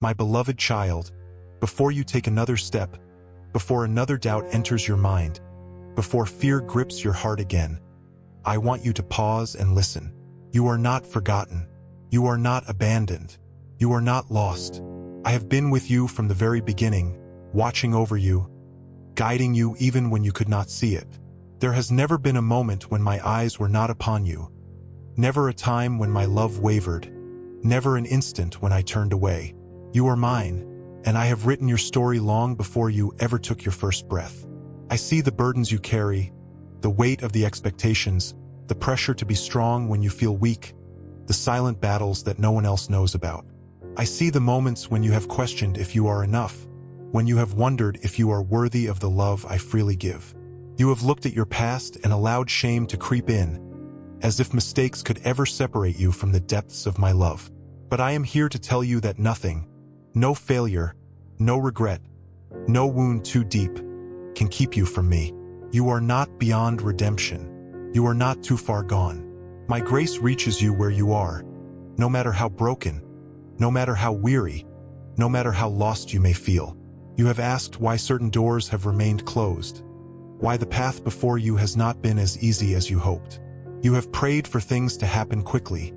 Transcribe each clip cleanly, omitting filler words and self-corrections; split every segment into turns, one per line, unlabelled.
My beloved child, before you take another step, before another doubt enters your mind, before fear grips your heart again, I want you to pause and listen. You are not forgotten. You are not abandoned. You are not lost. I have been with you from the very beginning, watching over you, guiding you even when you could not see it. There has never been a moment when my eyes were not upon you, never a time when my love wavered, never an instant when I turned away. You are mine, and I have written your story long before you ever took your first breath. I see the burdens you carry, the weight of the expectations, the pressure to be strong when you feel weak, the silent battles that no one else knows about. I see the moments when you have questioned if you are enough, when you have wondered if you are worthy of the love I freely give. You have looked at your past and allowed shame to creep in, as if mistakes could ever separate you from the depths of my love. But I am here to tell you that nothing, no failure, no regret, no wound too deep, can keep you from me. You are not beyond redemption. You are not too far gone. My grace reaches you where you are, no matter how broken, no matter how weary, no matter how lost you may feel. You have asked why certain doors have remained closed, why the path before you has not been as easy as you hoped. You have prayed for things to happen quickly,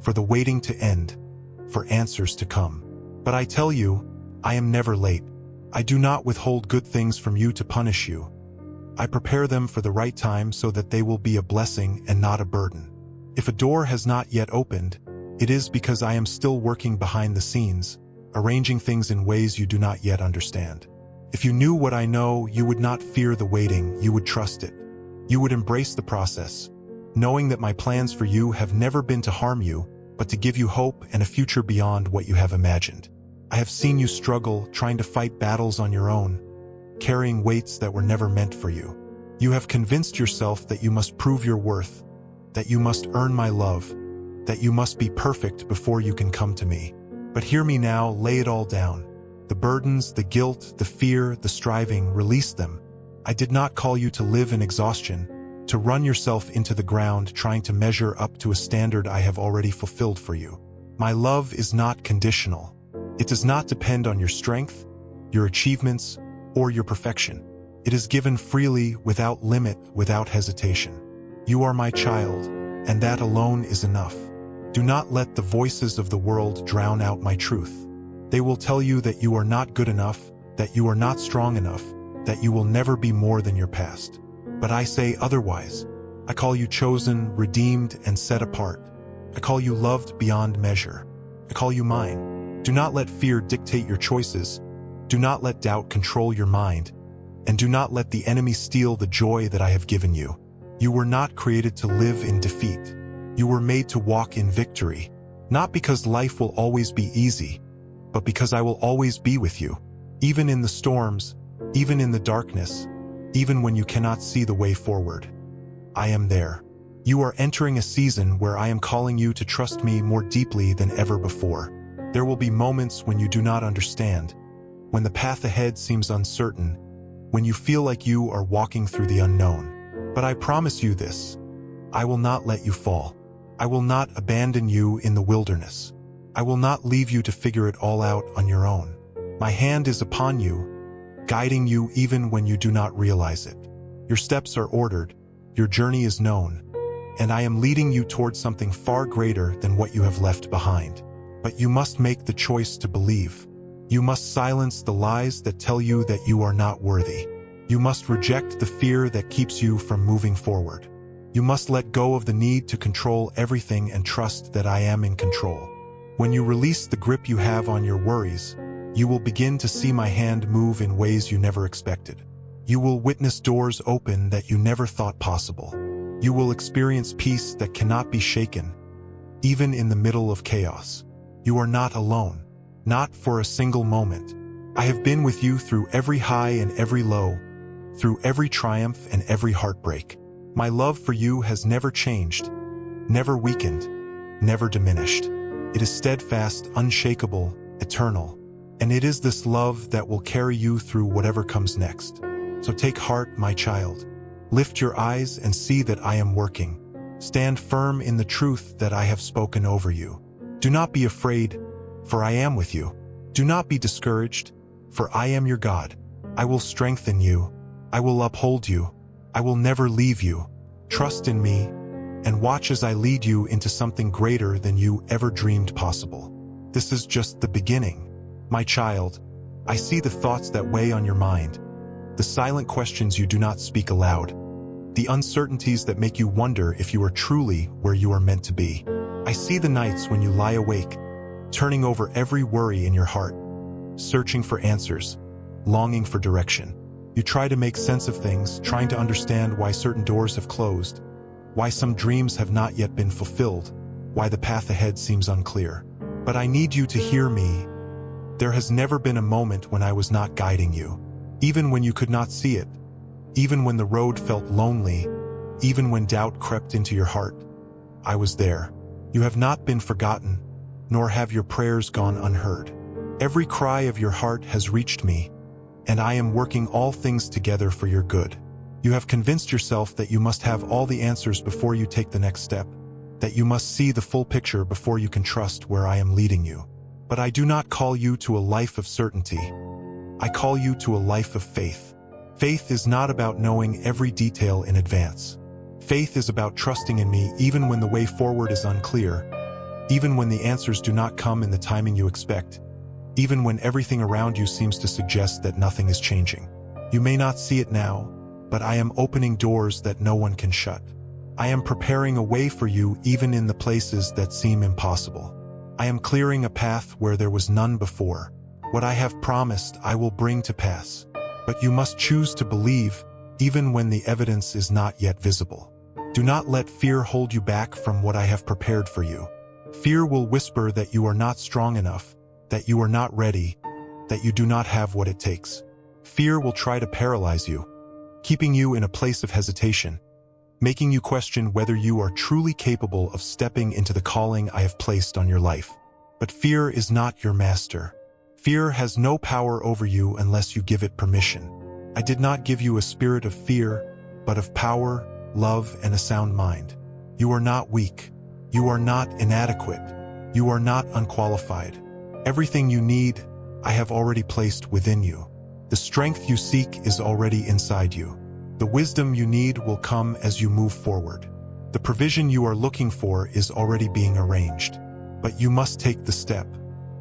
for the waiting to end, for answers to come. But I tell you, I am never late. I do not withhold good things from you to punish you. I prepare them for the right time so that they will be a blessing and not a burden. If a door has not yet opened, it is because I am still working behind the scenes, arranging things in ways you do not yet understand. If you knew what I know, you would not fear the waiting, you would trust it. You would embrace the process, knowing that my plans for you have never been to harm you, but to give you hope and a future beyond what you have imagined. I have seen you struggle, trying to fight battles on your own, carrying weights that were never meant for you. You have convinced yourself that you must prove your worth, that you must earn my love, that you must be perfect before you can come to me. But hear me now, lay it all down. The burdens, the guilt, the fear, the striving, release them. I did not call you to live in exhaustion, to run yourself into the ground trying to measure up to a standard I have already fulfilled for you. My love is not conditional. It does not depend on your strength, your achievements, or your perfection. It is given freely, without limit, without hesitation. You are my child, and that alone is enough. Do not let the voices of the world drown out my truth. They will tell you that you are not good enough, that you are not strong enough, that you will never be more than your past. But I say otherwise. I call you chosen, redeemed, and set apart. I call you loved beyond measure. I call you mine. Do not let fear dictate your choices. Do not let doubt control your mind. And do not let the enemy steal the joy that I have given you. You were not created to live in defeat. You were made to walk in victory. Not because life will always be easy, but because I will always be with you. Even in the storms, even in the darkness, even when you cannot see the way forward, I am there. You are entering a season where I am calling you to trust me more deeply than ever before. There will be moments when you do not understand, when the path ahead seems uncertain, when you feel like you are walking through the unknown. But I promise you this, I will not let you fall. I will not abandon you in the wilderness. I will not leave you to figure it all out on your own. My hand is upon you, guiding you even when you do not realize it. Your steps are ordered, your journey is known, and I am leading you towards something far greater than what you have left behind. But you must make the choice to believe. You must silence the lies that tell you that you are not worthy. You must reject the fear that keeps you from moving forward. You must let go of the need to control everything and trust that I am in control. When you release the grip you have on your worries, you will begin to see my hand move in ways you never expected. You will witness doors open that you never thought possible. You will experience peace that cannot be shaken, even in the middle of chaos. You are not alone, not for a single moment. I have been with you through every high and every low, through every triumph and every heartbreak. My love for you has never changed, never weakened, never diminished. It is steadfast, unshakable, eternal. And it is this love that will carry you through whatever comes next. So take heart, my child. Lift your eyes and see that I am working. Stand firm in the truth that I have spoken over you. Do not be afraid, for I am with you. Do not be discouraged, for I am your God. I will strengthen you. I will uphold you. I will never leave you. Trust in me, and watch as I lead you into something greater than you ever dreamed possible. This is just the beginning. My child, I see the thoughts that weigh on your mind, the silent questions you do not speak aloud, the uncertainties that make you wonder if you are truly where you are meant to be. I see the nights when you lie awake, turning over every worry in your heart, searching for answers, longing for direction. You try to make sense of things, trying to understand why certain doors have closed, why some dreams have not yet been fulfilled, why the path ahead seems unclear. But I need you to hear me. There has never been a moment when I was not guiding you. Even when you could not see it, even when the road felt lonely, even when doubt crept into your heart, I was there. You have not been forgotten, nor have your prayers gone unheard. Every cry of your heart has reached me, and I am working all things together for your good. You have convinced yourself that you must have all the answers before you take the next step, that you must see the full picture before you can trust where I am leading you. But I do not call you to a life of certainty. I call you to a life of faith. Faith is not about knowing every detail in advance. Faith is about trusting in me even when the way forward is unclear, even when the answers do not come in the timing you expect, even when everything around you seems to suggest that nothing is changing. You may not see it now, but I am opening doors that no one can shut. I am preparing a way for you even in the places that seem impossible. I am clearing a path where there was none before. What I have promised I will bring to pass. But you must choose to believe, even when the evidence is not yet visible. Do not let fear hold you back from what I have prepared for you. Fear will whisper that you are not strong enough, that you are not ready, that you do not have what it takes. Fear will try to paralyze you, keeping you in a place of hesitation, making you question whether you are truly capable of stepping into the calling I have placed on your life. But fear is not your master. Fear has no power over you unless you give it permission. I did not give you a spirit of fear, but of power, love, and a sound mind. You are not weak. You are not inadequate. You are not unqualified. Everything you need, I have already placed within you. The strength you seek is already inside you. The wisdom you need will come as you move forward. The provision you are looking for is already being arranged. But you must take the step.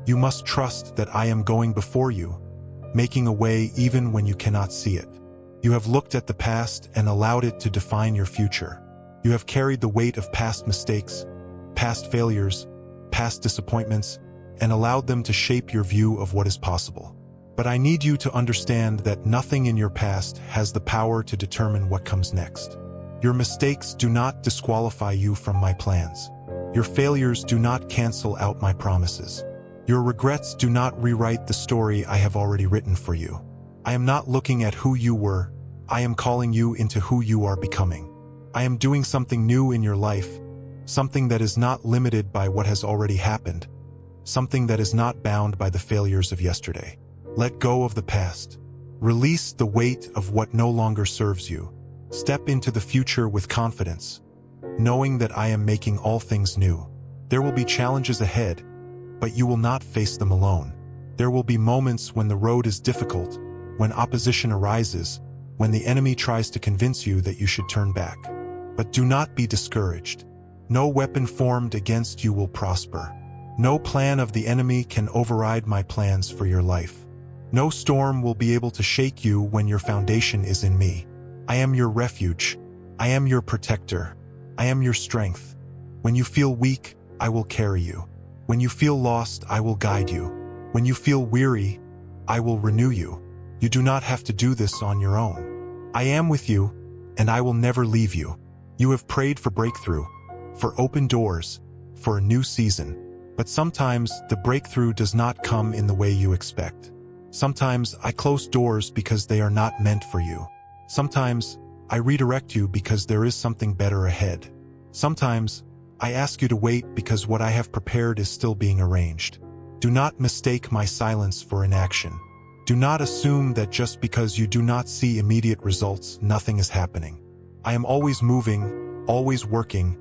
You must trust that I am going before you, making a way even when you cannot see it. You have looked at the past and allowed it to define your future. You have carried the weight of past mistakes, past failures, past disappointments, and allowed them to shape your view of what is possible. But I need you to understand that nothing in your past has the power to determine what comes next. Your mistakes do not disqualify you from my plans. Your failures do not cancel out my promises. Your regrets do not rewrite the story I have already written for you. I am not looking at who you were. I am calling you into who you are becoming. I am doing something new in your life, something that is not limited by what has already happened, something that is not bound by the failures of yesterday. Let go of the past. Release the weight of what no longer serves you. Step into the future with confidence, knowing that I am making all things new. There will be challenges ahead, but you will not face them alone. There will be moments when the road is difficult, when opposition arises, when the enemy tries to convince you that you should turn back. But do not be discouraged. No weapon formed against you will prosper. No plan of the enemy can override my plans for your life. No storm will be able to shake you when your foundation is in me. I am your refuge. I am your protector. I am your strength. When you feel weak, I will carry you. When you feel lost, I will guide you. When you feel weary, I will renew you. You do not have to do this on your own. I am with you, and I will never leave you. You have prayed for breakthrough, for open doors, for a new season. But sometimes the breakthrough does not come in the way you expect. Sometimes I close doors because they are not meant for you. Sometimes I redirect you because there is something better ahead. Sometimes I ask you to wait because what I have prepared is still being arranged. Do not mistake my silence for inaction. Do not assume that just because you do not see immediate results, nothing is happening. I am always moving, always working,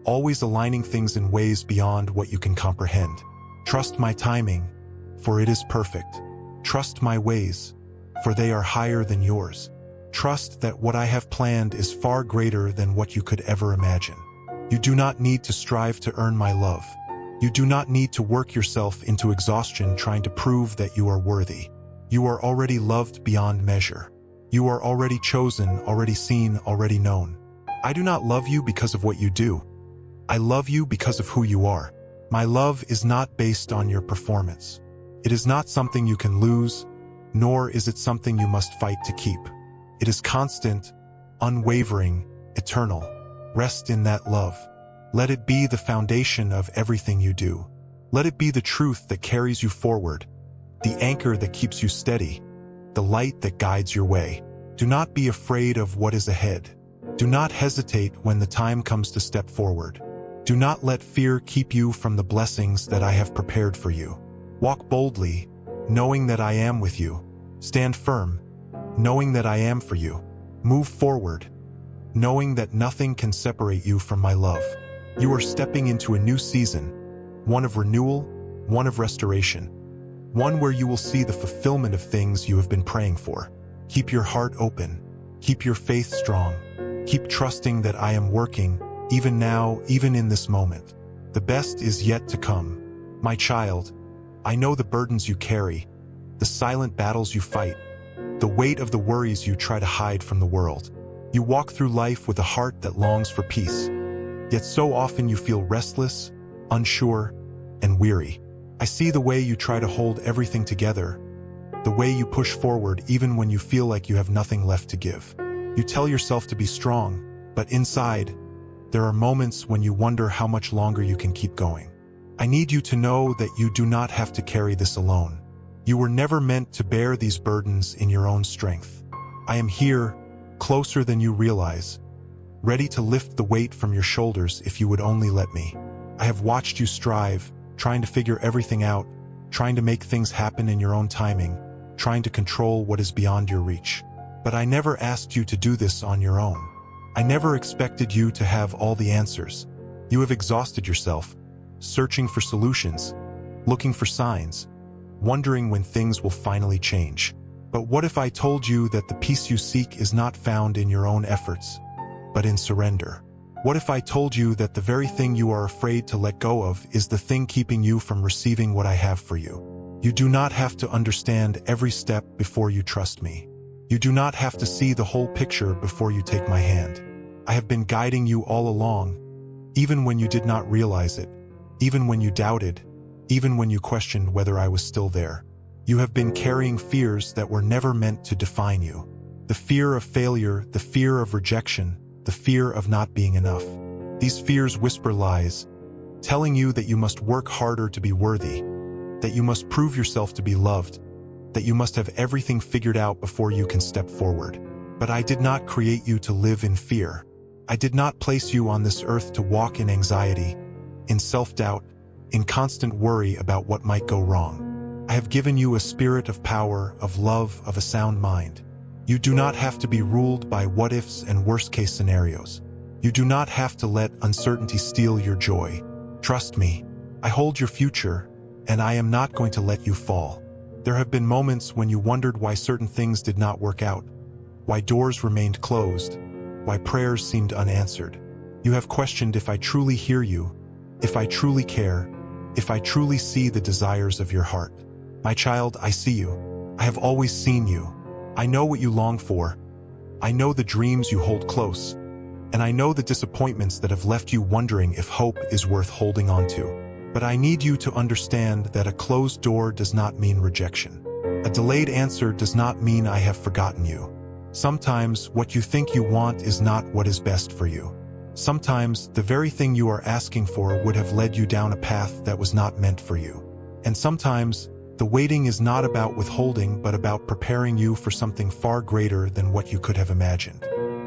always aligning things in ways beyond what you can comprehend. Trust my timing, for it is perfect. Trust my ways, for they are higher than yours. Trust that what I have planned is far greater than what you could ever imagine. You do not need to strive to earn my love. You do not need to work yourself into exhaustion trying to prove that you are worthy. You are already loved beyond measure. You are already chosen, already seen, already known. I do not love you because of what you do. I love you because of who you are. My love is not based on your performance. It is not something you can lose, nor is it something you must fight to keep. It is constant, unwavering, eternal. Rest in that love. Let it be the foundation of everything you do. Let it be the truth that carries you forward, the anchor that keeps you steady, the light that guides your way. Do not be afraid of what is ahead. Do not hesitate when the time comes to step forward. Do not let fear keep you from the blessings that I have prepared for you. Walk boldly, knowing that I am with you. Stand firm, knowing that I am for you. Move forward, knowing that nothing can separate you from my love. You are stepping into a new season, one of renewal, one of restoration, one where you will see the fulfillment of things you have been praying for. Keep your heart open. Keep your faith strong. Keep trusting that I am working, even now, even in this moment. The best is yet to come. My child, I know the burdens you carry, the silent battles you fight, the weight of the worries you try to hide from the world. You walk through life with a heart that longs for peace. Yet so often you feel restless, unsure, and weary. I see the way you try to hold everything together, the way you push forward even when you feel like you have nothing left to give. You tell yourself to be strong, but inside, there are moments when you wonder how much longer you can keep going. I need you to know that you do not have to carry this alone. You were never meant to bear these burdens in your own strength. I am here, closer than you realize, ready to lift the weight from your shoulders if you would only let me. I have watched you strive, trying to figure everything out, trying to make things happen in your own timing, trying to control what is beyond your reach. But I never asked you to do this on your own. I never expected you to have all the answers. You have exhausted yourself, searching for solutions, looking for signs, wondering when things will finally change. But what if I told you that the peace you seek is not found in your own efforts, but in surrender? What if I told you that the very thing you are afraid to let go of is the thing keeping you from receiving what I have for you? You do not have to understand every step before you trust me. You do not have to see the whole picture before you take my hand. I have been guiding you all along, even when you did not realize it, even when you doubted, even when you questioned whether I was still there. You have been carrying fears that were never meant to define you. The fear of failure, the fear of rejection, the fear of not being enough. These fears whisper lies, telling you that you must work harder to be worthy, that you must prove yourself to be loved, that you must have everything figured out before you can step forward. But I did not create you to live in fear. I did not place you on this earth to walk in anxiety, in self-doubt, in constant worry about what might go wrong. I have given you a spirit of power, of love, of a sound mind. You do not have to be ruled by what-ifs and worst-case scenarios. You do not have to let uncertainty steal your joy. Trust me, I hold your future, and I am not going to let you fall. There have been moments when you wondered why certain things did not work out, why doors remained closed, why prayers seemed unanswered. You have questioned if I truly hear you, if I truly care, if I truly see the desires of your heart. My child, I see you. I have always seen you. I know what you long for. I know the dreams you hold close. And I know the disappointments that have left you wondering if hope is worth holding on to. But I need you to understand that a closed door does not mean rejection. A delayed answer does not mean I have forgotten you. Sometimes what you think you want is not what is best for you. Sometimes the very thing you are asking for would have led you down a path that was not meant for you. And sometimes the waiting is not about withholding but about preparing you for something far greater than what you could have imagined.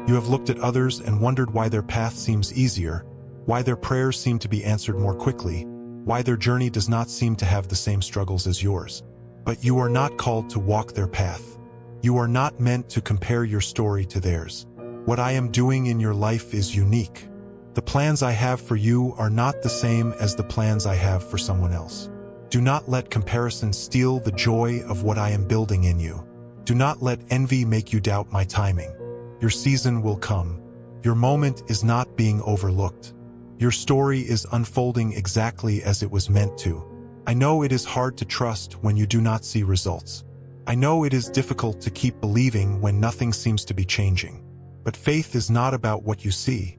You have looked at others and wondered why their path seems easier, why their prayers seem to be answered more quickly, why their journey does not seem to have the same struggles as yours. But you are not called to walk their path. You are not meant to compare your story to theirs. What I am doing in your life is unique. The plans I have for you are not the same as the plans I have for someone else. Do not let comparison steal the joy of what I am building in you. Do not let envy make you doubt my timing. Your season will come. Your moment is not being overlooked. Your story is unfolding exactly as it was meant to. I know it is hard to trust when you do not see results. I know it is difficult to keep believing when nothing seems to be changing. But faith is not about what you see.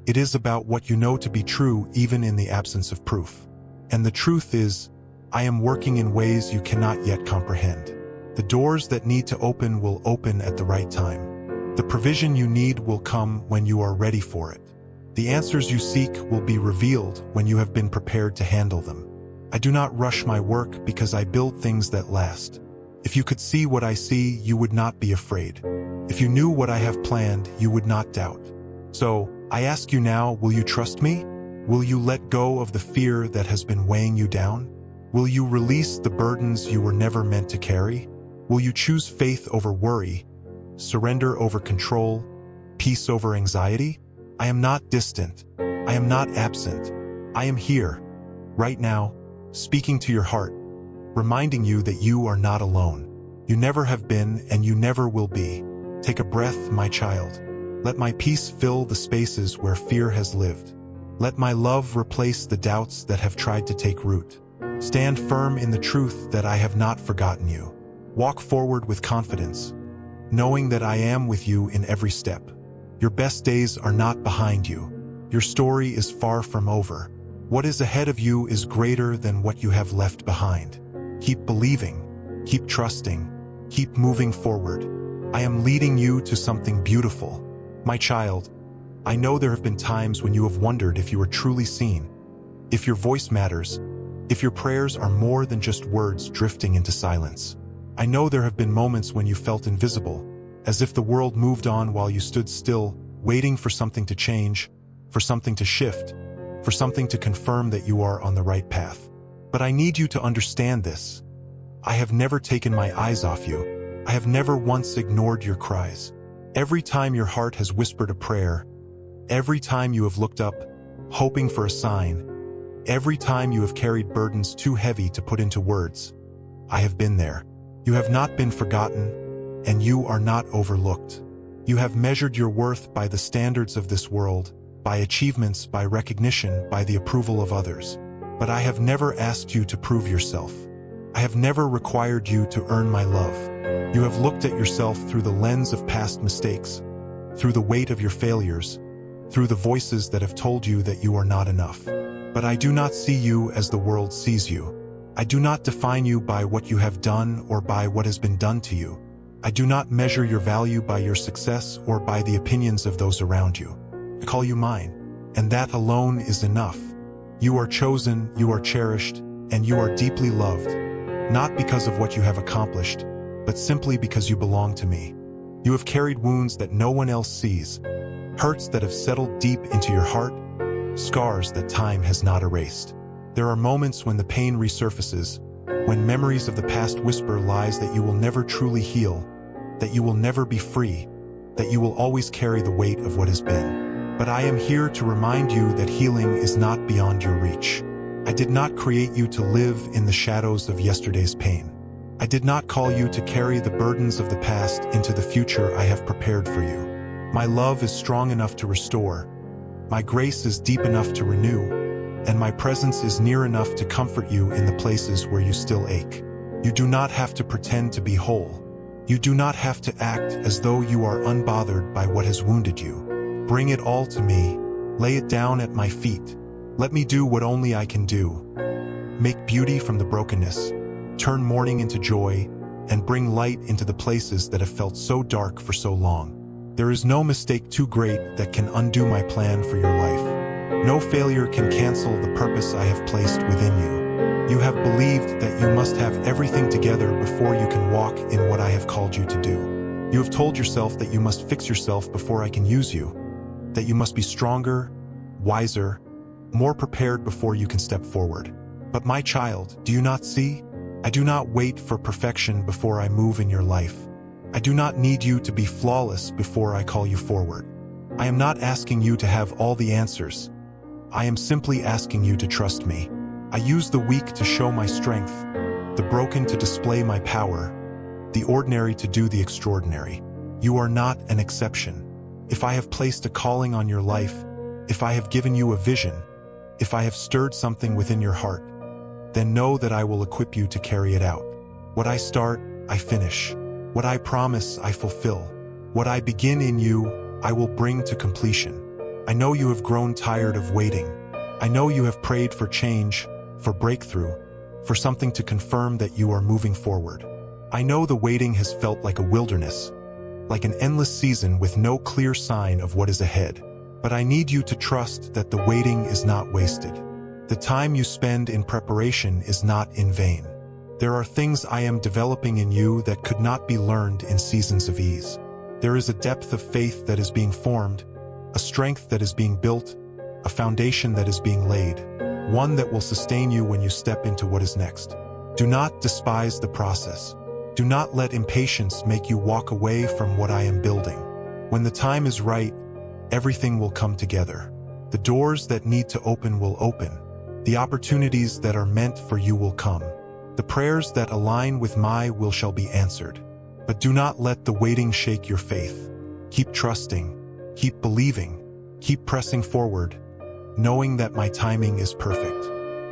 It is about what you know to be true even in the absence of proof. And the truth is, I am working in ways you cannot yet comprehend. The doors that need to open will open at the right time. The provision you need will come when you are ready for it. The answers you seek will be revealed when you have been prepared to handle them. I do not rush my work because I build things that last. If you could see what I see, you would not be afraid. If you knew what I have planned, you would not doubt. So, I ask you now, will you trust me? Will you let go of the fear that has been weighing you down? Will you release the burdens you were never meant to carry? Will you choose faith over worry, surrender over control, peace over anxiety? I am not distant. I am not absent. I am here, right now, speaking to your heart, reminding you that you are not alone. You never have been and you never will be. Take a breath, my child. Let my peace fill the spaces where fear has lived. Let my love replace the doubts that have tried to take root. Stand firm in the truth that I have not forgotten you. Walk forward with confidence, knowing that I am with you in every step. Your best days are not behind you. Your story is far from over. What is ahead of you is greater than what you have left behind. Keep believing, keep trusting, keep moving forward. I am leading you to something beautiful. My child, I know there have been times when you have wondered if you are truly seen, if your voice matters, if your prayers are more than just words drifting into silence. I know there have been moments when you felt invisible, as if the world moved on while you stood still, waiting for something to change, for something to shift, for something to confirm that you are on the right path. But I need you to understand this. I have never taken my eyes off you. I have never once ignored your cries. Every time your heart has whispered a prayer, every time you have looked up, hoping for a sign, every time you have carried burdens too heavy to put into words, I have been there. You have not been forgotten, and you are not overlooked. You have measured your worth by the standards of this world, by achievements, by recognition, by the approval of others. But I have never asked you to prove yourself. I have never required you to earn my love. You have looked at yourself through the lens of past mistakes, through the weight of your failures, through the voices that have told you that you are not enough. But I do not see you as the world sees you. I do not define you by what you have done or by what has been done to you. I do not measure your value by your success or by the opinions of those around you. I call you mine, and that alone is enough. You are chosen, you are cherished, and you are deeply loved, not because of what you have accomplished, but simply because you belong to me. You have carried wounds that no one else sees, hurts that have settled deep into your heart, scars that time has not erased. There are moments when the pain resurfaces, when memories of the past whisper lies that you will never truly heal, that you will never be free, that you will always carry the weight of what has been. But I am here to remind you that healing is not beyond your reach. I did not create you to live in the shadows of yesterday's pain. I did not call you to carry the burdens of the past into the future I have prepared for you. My love is strong enough to restore, my grace is deep enough to renew, and my presence is near enough to comfort you in the places where you still ache. You do not have to pretend to be whole. You do not have to act as though you are unbothered by what has wounded you. Bring it all to me. Lay it down at my feet. Let me do what only I can do. Make beauty from the brokenness, turn mourning into joy, and bring light into the places that have felt so dark for so long. There is no mistake too great that can undo my plan for your life. No failure can cancel the purpose I have placed within you. You have believed that you must have everything together before you can walk in what I have called you to do. You have told yourself that you must fix yourself before I can use you, that you must be stronger, wiser, more prepared before you can step forward. But my child, do you not see? I do not wait for perfection before I move in your life. I do not need you to be flawless before I call you forward. I am not asking you to have all the answers. I am simply asking you to trust me. I use the weak to show my strength, the broken to display my power, the ordinary to do the extraordinary. You are not an exception. If I have placed a calling on your life, if I have given you a vision, if I have stirred something within your heart, then know that I will equip you to carry it out. What I start, I finish. What I promise, I fulfill. What I begin in you, I will bring to completion. I know you have grown tired of waiting. I know you have prayed for change, for breakthrough, for something to confirm that you are moving forward. I know the waiting has felt like a wilderness, like an endless season with no clear sign of what is ahead. But I need you to trust that the waiting is not wasted. The time you spend in preparation is not in vain. There are things I am developing in you that could not be learned in seasons of ease. There is a depth of faith that is being formed, a strength that is being built, a foundation that is being laid, one that will sustain you when you step into what is next. Do not despise the process. Do not let impatience make you walk away from what I am building. When the time is right, everything will come together. The doors that need to open will open. The opportunities that are meant for you will come. The prayers that align with my will shall be answered. But do not let the waiting shake your faith. Keep trusting, keep believing, keep pressing forward, knowing that my timing is perfect.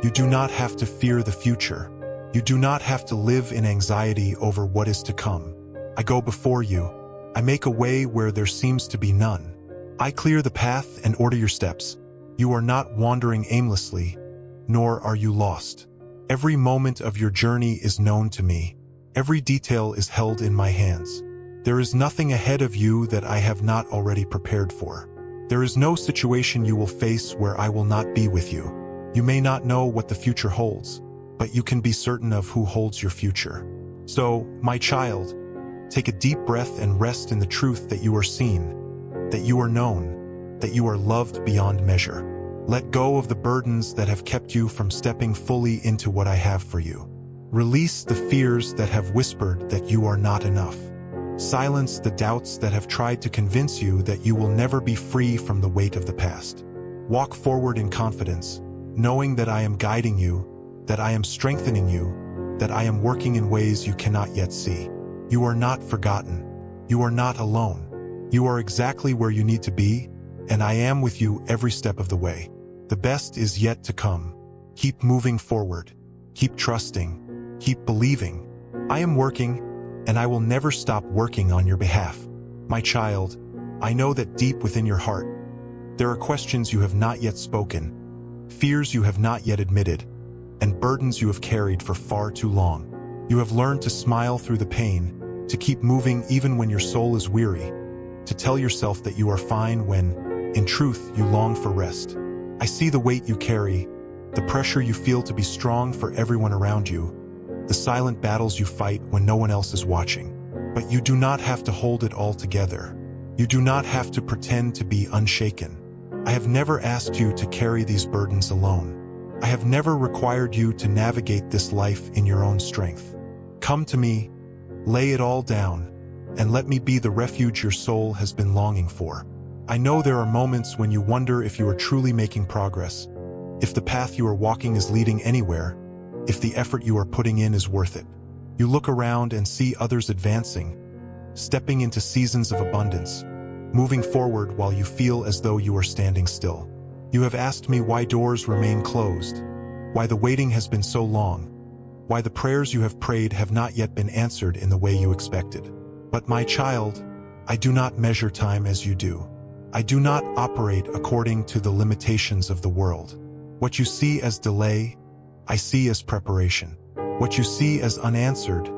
You do not have to fear the future. You do not have to live in anxiety over what is to come. I go before you. I make a way where there seems to be none. I clear the path and order your steps. You are not wandering aimlessly, nor are you lost. Every moment of your journey is known to me. Every detail is held in my hands. There is nothing ahead of you that I have not already prepared for. There is no situation you will face where I will not be with you. You may not know what the future holds, but you can be certain of who holds your future. So, my child, take a deep breath and rest in the truth that you are seen, that you are known, that you are loved beyond measure. Let go of the burdens that have kept you from stepping fully into what I have for you. Release the fears that have whispered that you are not enough. Silence the doubts that have tried to convince you that you will never be free from the weight of the past. Walk forward in confidence, knowing that I am guiding you, that I am strengthening you, that I am working in ways you cannot yet see. You are not forgotten. You are not alone. You are exactly where you need to be, and I am with you every step of the way. The best is yet to come. Keep moving forward. Keep trusting. Keep believing. I am working, and I will never stop working on your behalf. My child, I know that deep within your heart, there are questions you have not yet spoken, fears you have not yet admitted, and burdens you have carried for far too long. You have learned to smile through the pain, to keep moving even when your soul is weary, to tell yourself that you are fine when, in truth, you long for rest. I see the weight you carry, the pressure you feel to be strong for everyone around you, the silent battles you fight when no one else is watching. But you do not have to hold it all together. You do not have to pretend to be unshaken. I have never asked you to carry these burdens alone. I have never required you to navigate this life in your own strength. Come to me, lay it all down, and let me be the refuge your soul has been longing for. I know there are moments when you wonder if you are truly making progress, if the path you are walking is leading anywhere, if the effort you are putting in is worth it. You look around and see others advancing, stepping into seasons of abundance, moving forward while you feel as though you are standing still. You have asked me why doors remain closed, why the waiting has been so long, why the prayers you have prayed have not yet been answered in the way you expected. But my child, I do not measure time as you do. I do not operate according to the limitations of the world. What you see as delay, I see as preparation. What you see as unanswered,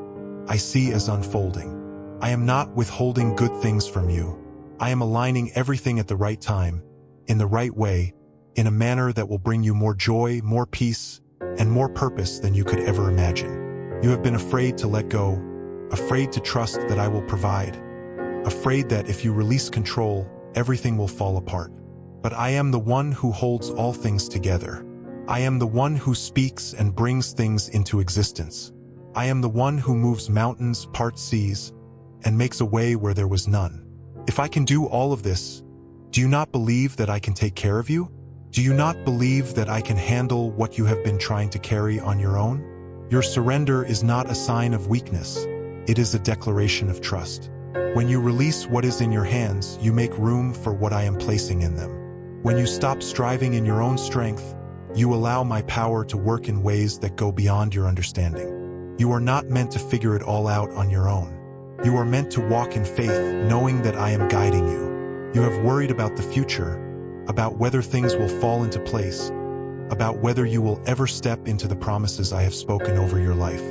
I see as unfolding. I am not withholding good things from you. I am aligning everything at the right time, in the right way, in a manner that will bring you more joy, more peace, and more purpose than you could ever imagine. You have been afraid to let go, afraid to trust that I will provide, afraid that if you release control, everything will fall apart. But I am the one who holds all things together. I am the one who speaks and brings things into existence. I am the one who moves mountains, parts seas, and makes a way where there was none. If I can do all of this, do you not believe that I can take care of you? Do you not believe that I can handle what you have been trying to carry on your own? Your surrender is not a sign of weakness. It is a declaration of trust. When you release what is in your hands, you make room for what I am placing in them. When you stop striving in your own strength, you allow my power to work in ways that go beyond your understanding. You are not meant to figure it all out on your own. You are meant to walk in faith, knowing that I am guiding you. You have worried about the future, about whether things will fall into place, about whether you will ever step into the promises I have spoken over your life.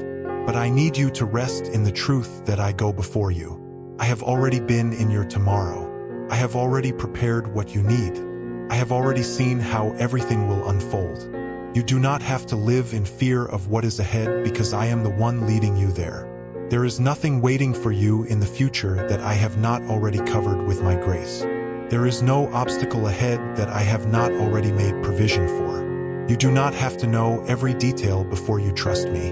But I need you to rest in the truth that I go before you. I have already been in your tomorrow. I have already prepared what you need. I have already seen how everything will unfold. You do not have to live in fear of what is ahead because I am the one leading you there. There is nothing waiting for you in the future that I have not already covered with my grace. There is no obstacle ahead that I have not already made provision for. You do not have to know every detail before you trust me.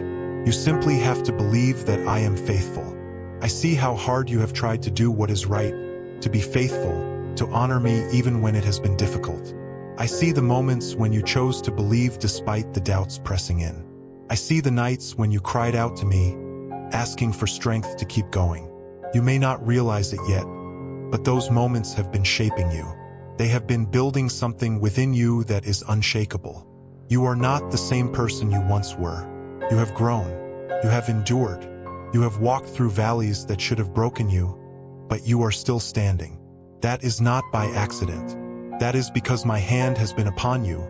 You simply have to believe that I am faithful. I see how hard you have tried to do what is right, to be faithful, to honor me even when it has been difficult. I see the moments when you chose to believe despite the doubts pressing in. I see the nights when you cried out to me, asking for strength to keep going. You may not realize it yet, but those moments have been shaping you. They have been building something within you that is unshakable. You are not the same person you once were. You have grown. You have endured. You have walked through valleys that should have broken you, but you are still standing. That is not by accident. That is because my hand has been upon you,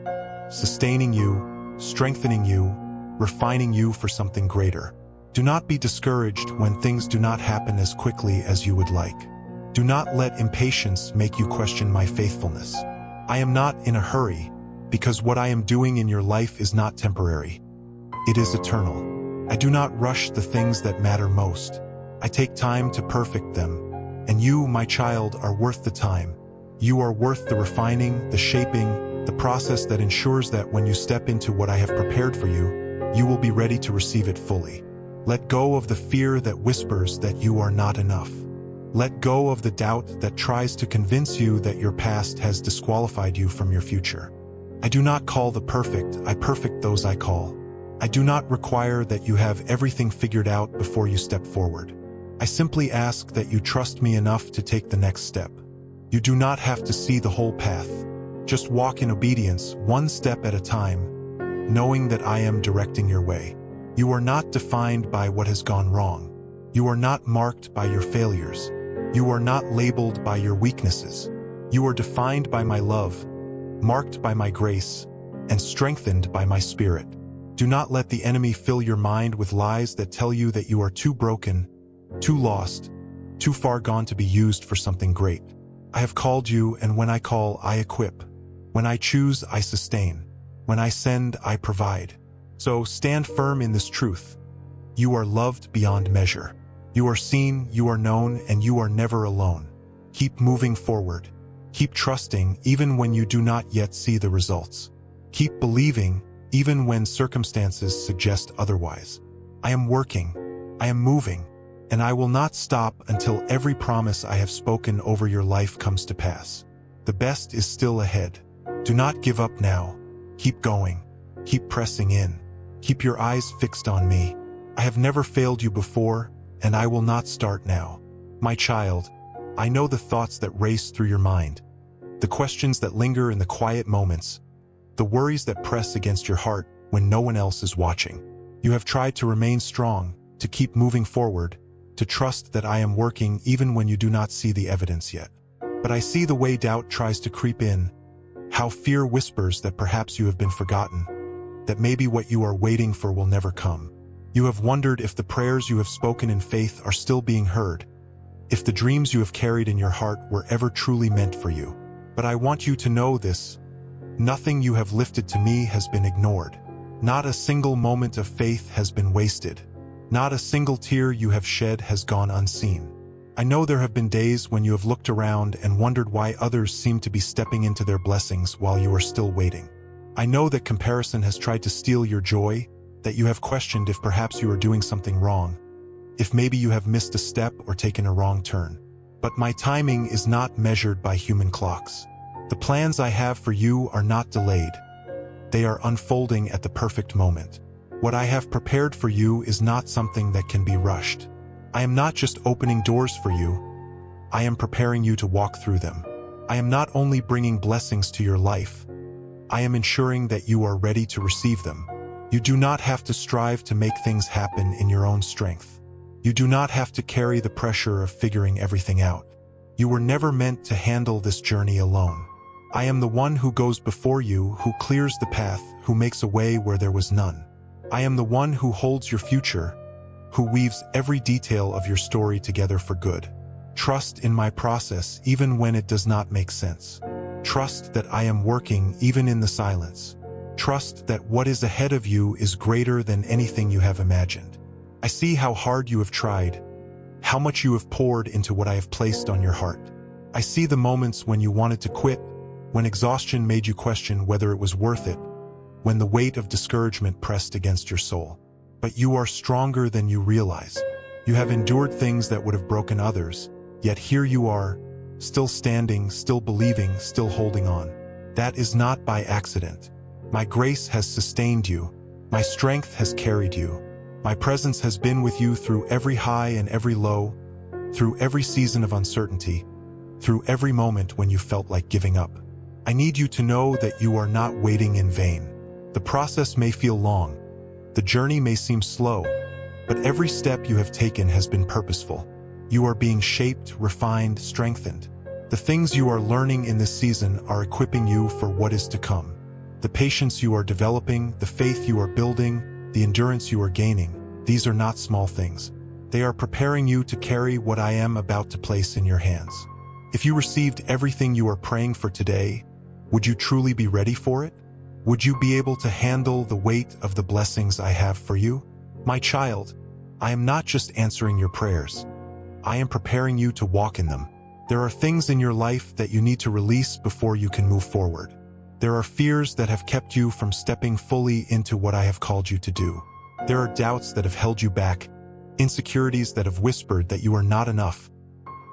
sustaining you, strengthening you, refining you for something greater. Do not be discouraged when things do not happen as quickly as you would like. Do not let impatience make you question my faithfulness. I am not in a hurry, because what I am doing in your life is not temporary. It is eternal. I do not rush the things that matter most. I take time to perfect them, and you, my child, are worth the time. You are worth the refining, the shaping, the process that ensures that when you step into what I have prepared for you, you will be ready to receive it fully. Let go of the fear that whispers that you are not enough. Let go of the doubt that tries to convince you that your past has disqualified you from your future. I do not call the perfect, I perfect those I call. I do not require that you have everything figured out before you step forward. I simply ask that you trust me enough to take the next step. You do not have to see the whole path. Just walk in obedience, one step at a time, knowing that I am directing your way. You are not defined by what has gone wrong. You are not marked by your failures. You are not labeled by your weaknesses. You are defined by my love, marked by my grace, and strengthened by my spirit. Do not let the enemy fill your mind with lies that tell you that you are too broken, too lost, too far gone to be used for something great. I have called you, and when I call, I equip. When I choose, I sustain. When I send, I provide. So stand firm in this truth. You are loved beyond measure. You are seen, you are known, and you are never alone. Keep moving forward. Keep trusting even when you do not yet see the results. Keep believing even when circumstances suggest otherwise. I am working. I am moving. And I will not stop until every promise I have spoken over your life comes to pass. The best is still ahead. Do not give up now. Keep going. Keep pressing in. Keep your eyes fixed on me. I have never failed you before, and I will not start now. My child, I know the thoughts that race through your mind, the questions that linger in the quiet moments, the worries that press against your heart when no one else is watching. You have tried to remain strong, to keep moving forward, to trust that I am working even when you do not see the evidence yet. But I see the way doubt tries to creep in, how fear whispers that perhaps you have been forgotten, that maybe what you are waiting for will never come. You have wondered if the prayers you have spoken in faith are still being heard, if the dreams you have carried in your heart were ever truly meant for you. But I want you to know this: nothing you have lifted to me has been ignored. Not a single moment of faith has been wasted. Not a single tear you have shed has gone unseen. I know there have been days when you have looked around and wondered why others seem to be stepping into their blessings while you are still waiting. I know that comparison has tried to steal your joy, that you have questioned if perhaps you are doing something wrong, if maybe you have missed a step or taken a wrong turn. But my timing is not measured by human clocks. The plans I have for you are not delayed. They are unfolding at the perfect moment. What I have prepared for you is not something that can be rushed. I am not just opening doors for you. I am preparing you to walk through them. I am not only bringing blessings to your life, I am ensuring that you are ready to receive them. You do not have to strive to make things happen in your own strength. You do not have to carry the pressure of figuring everything out. You were never meant to handle this journey alone. I am the one who goes before you, who clears the path, who makes a way where there was none. I am the one who holds your future, who weaves every detail of your story together for good. Trust in my process even when it does not make sense. Trust that I am working even in the silence. Trust that what is ahead of you is greater than anything you have imagined. I see how hard you have tried, how much you have poured into what I have placed on your heart. I see the moments when you wanted to quit, when exhaustion made you question whether it was worth it, when the weight of discouragement pressed against your soul. But you are stronger than you realize. You have endured things that would have broken others, yet here you are, still standing, still believing, still holding on. That is not by accident. My grace has sustained you. My strength has carried you. My presence has been with you through every high and every low, through every season of uncertainty, through every moment when you felt like giving up. I need you to know that you are not waiting in vain. The process may feel long. The journey may seem slow, but every step you have taken has been purposeful. You are being shaped, refined, strengthened. The things you are learning in this season are equipping you for what is to come. The patience you are developing, the faith you are building, the endurance you are gaining, these are not small things. They are preparing you to carry what I am about to place in your hands. If you received everything you are praying for today, would you truly be ready for it? Would you be able to handle the weight of the blessings I have for you? My child, I am not just answering your prayers. I am preparing you to walk in them. There are things in your life that you need to release before you can move forward. There are fears that have kept you from stepping fully into what I have called you to do. There are doubts that have held you back, insecurities that have whispered that you are not enough,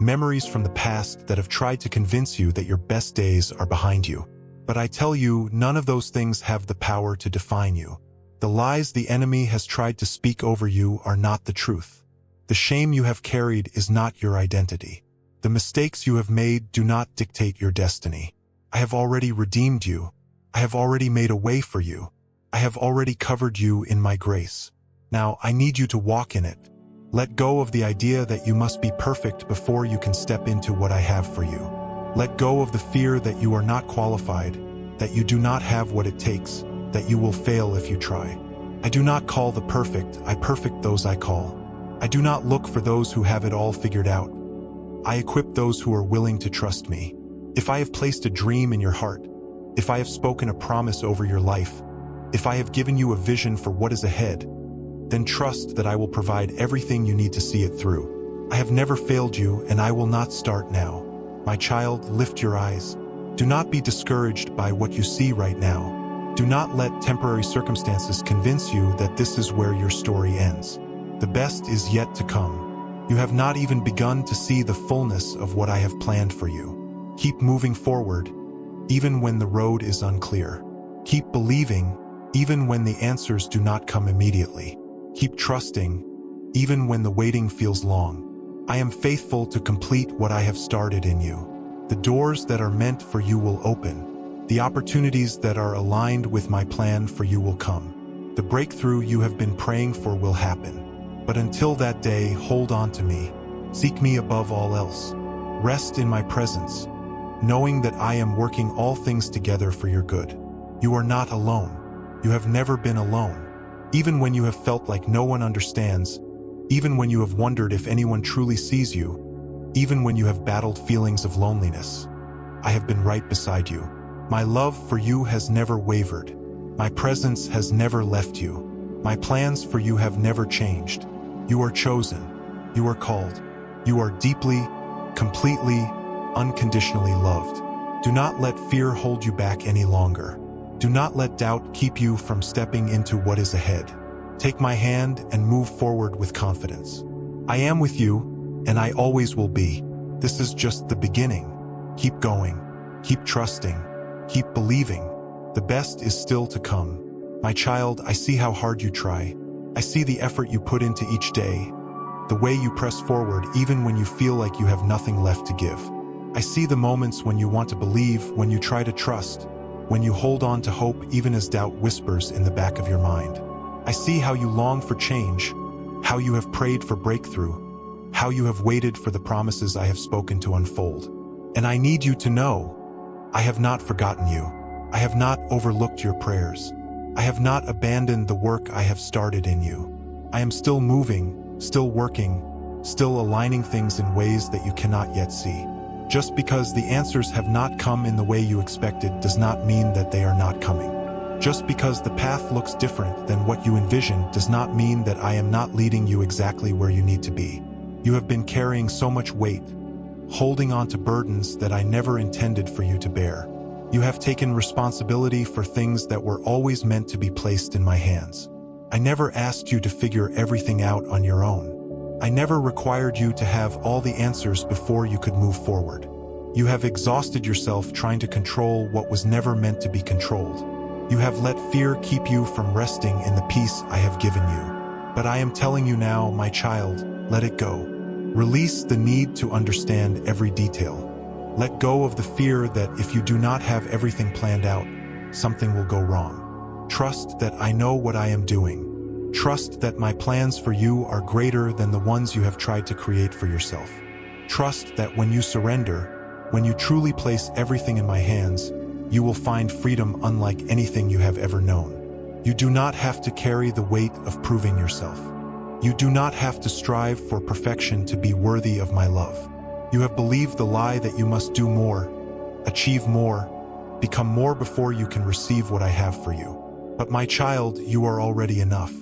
memories from the past that have tried to convince you that your best days are behind you. But I tell you, none of those things have the power to define you. The lies the enemy has tried to speak over you are not the truth. The shame you have carried is not your identity. The mistakes you have made do not dictate your destiny. I have already redeemed you. I have already made a way for you. I have already covered you in my grace. Now I need you to walk in it. Let go of the idea that you must be perfect before you can step into what I have for you. Let go of the fear that you are not qualified, that you do not have what it takes, that you will fail if you try. I do not call the perfect, I perfect those I call. I do not look for those who have it all figured out. I equip those who are willing to trust me. If I have placed a dream in your heart, if I have spoken a promise over your life, if I have given you a vision for what is ahead, then trust that I will provide everything you need to see it through. I have never failed you, and I will not start now. My child, lift your eyes. Do not be discouraged by what you see right now. Do not let temporary circumstances convince you that this is where your story ends. The best is yet to come. You have not even begun to see the fullness of what I have planned for you. Keep moving forward, even when the road is unclear. Keep believing, even when the answers do not come immediately. Keep trusting, even when the waiting feels long. I am faithful to complete what I have started in you. The doors that are meant for you will open. The opportunities that are aligned with my plan for you will come. The breakthrough you have been praying for will happen. But until that day, hold on to me. Seek me above all else. Rest in my presence, knowing that I am working all things together for your good. You are not alone. You have never been alone. Even when you have felt like no one understands, even when you have wondered if anyone truly sees you, even when you have battled feelings of loneliness, I have been right beside you. My love for you has never wavered. My presence has never left you. My plans for you have never changed. You are chosen. You are called. You are deeply, completely, unconditionally loved. Do not let fear hold you back any longer. Do not let doubt keep you from stepping into what is ahead. Take my hand and move forward with confidence. I am with you, and I always will be. This is just the beginning. Keep going. Keep trusting. Keep believing. The best is still to come. My child, I see how hard you try. I see the effort you put into each day, the way you press forward even when you feel like you have nothing left to give. I see the moments when you want to believe, when you try to trust, when you hold on to hope even as doubt whispers in the back of your mind. I see how you long for change, how you have prayed for breakthrough, how you have waited for the promises I have spoken to unfold. And I need you to know, I have not forgotten you. I have not overlooked your prayers. I have not abandoned the work I have started in you. I am still moving, still working, still aligning things in ways that you cannot yet see. Just because the answers have not come in the way you expected does not mean that they are not coming. Just because the path looks different than what you envisioned does not mean that I am not leading you exactly where you need to be. You have been carrying so much weight, holding on to burdens that I never intended for you to bear. You have taken responsibility for things that were always meant to be placed in my hands. I never asked you to figure everything out on your own. I never required you to have all the answers before you could move forward. You have exhausted yourself trying to control what was never meant to be controlled. You have let fear keep you from resting in the peace I have given you. But I am telling you now, my child, let it go. Release the need to understand every detail. Let go of the fear that if you do not have everything planned out, something will go wrong. Trust that I know what I am doing. Trust that my plans for you are greater than the ones you have tried to create for yourself. Trust that when you surrender, when you truly place everything in my hands, you will find freedom unlike anything you have ever known. You do not have to carry the weight of proving yourself. You do not have to strive for perfection to be worthy of my love. You have believed the lie that you must do more, achieve more, become more before you can receive what I have for you. But my child, you are already enough.